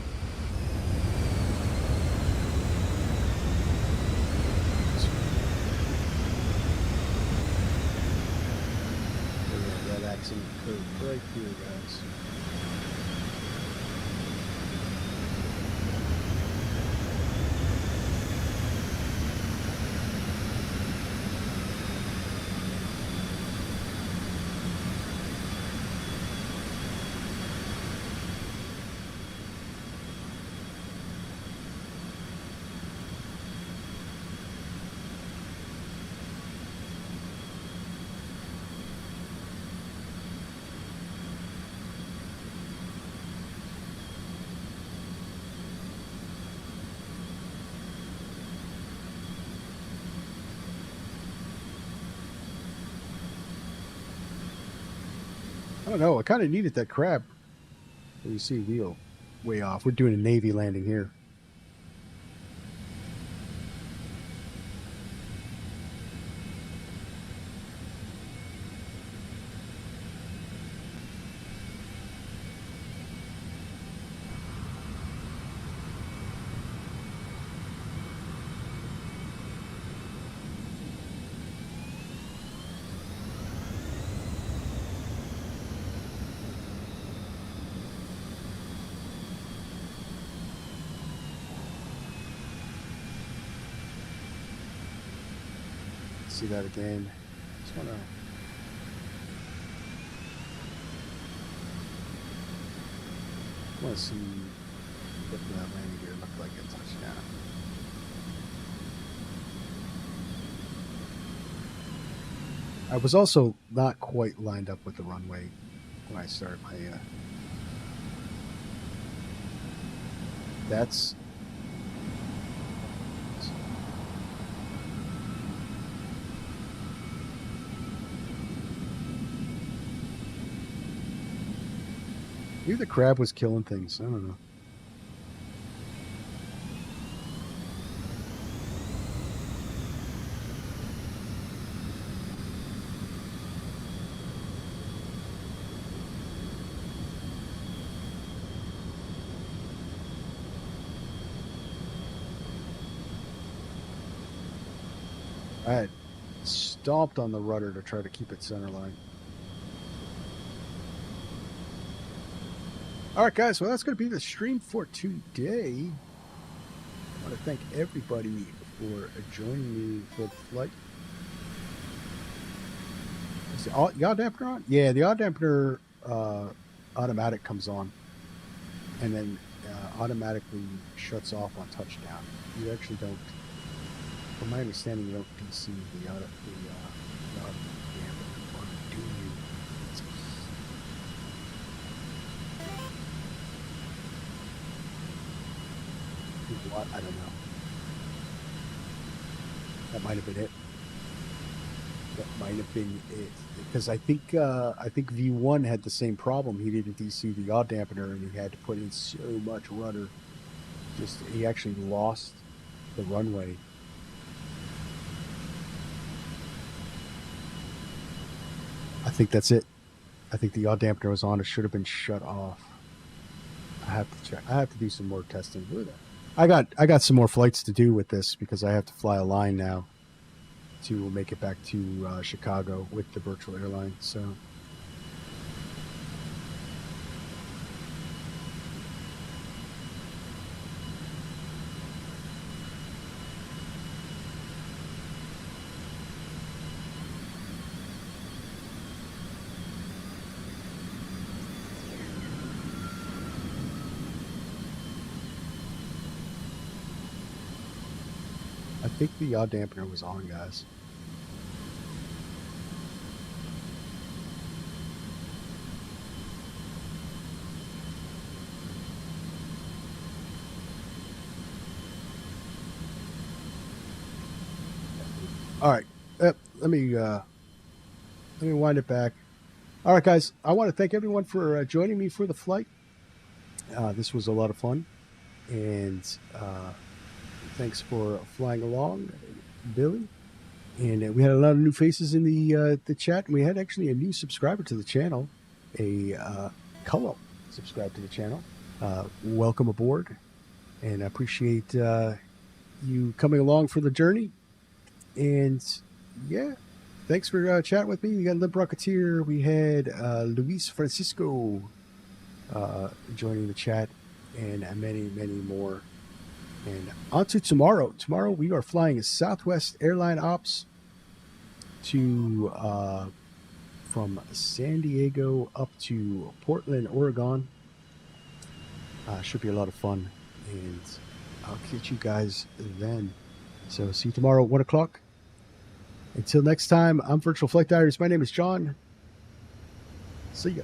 That accident occurred right here, guys. I don't know. I kind of needed that crab. You see wheel way off. We're doing a Navy landing here. See that again. Just want to see what that landing gear looked like at touchdown. I was also not quite lined up with the runway when I started my. That's Maybe the crab was killing things. I don't know. I had stomped on the rudder to try to keep it centerline. All right, guys. Well, that's going to be the stream for today. I want to thank everybody for joining me for the flight. Is the yaw dampener on? Yeah, the yaw dampener automatic comes on and then automatically shuts off on touchdown. You actually don't. From my understanding, you don't DC the yaw dampener, or do you? What? I don't know. That might have been it. That might have been it, because I think V1 had the same problem. He didn't DC the yaw dampener, and he had to put in so much rudder. He actually lost the runway. I think that's it. I think the yaw dampener was on. It should have been shut off. I have to check. I have to do some more testing. I got some more flights to do with this because I have to fly a line now to make it back to Chicago with the virtual airline. So I think the yaw dampener was on, guys. All right, let me wind it back. All right, guys, I want to thank everyone for joining me for the flight. This was a lot of fun, and thanks for flying along, Billy. And we had a lot of new faces in the chat, and we had actually a new subscriber to the channel, a Cullo subscribed to the channel. Welcome aboard, and I appreciate you coming along for the journey. And yeah, thanks for chatting with me. We got Lib Rocketeer. We had Luis Francisco joining the chat, and many, many more. And on to tomorrow. Tomorrow we are flying a Southwest Airline Ops to from San Diego up to Portland, Oregon. Should be a lot of fun, and I'll catch you guys then. So see you tomorrow, 1 o'clock. Until next time, I'm Virtual Flight Diaries. My name is John. See ya.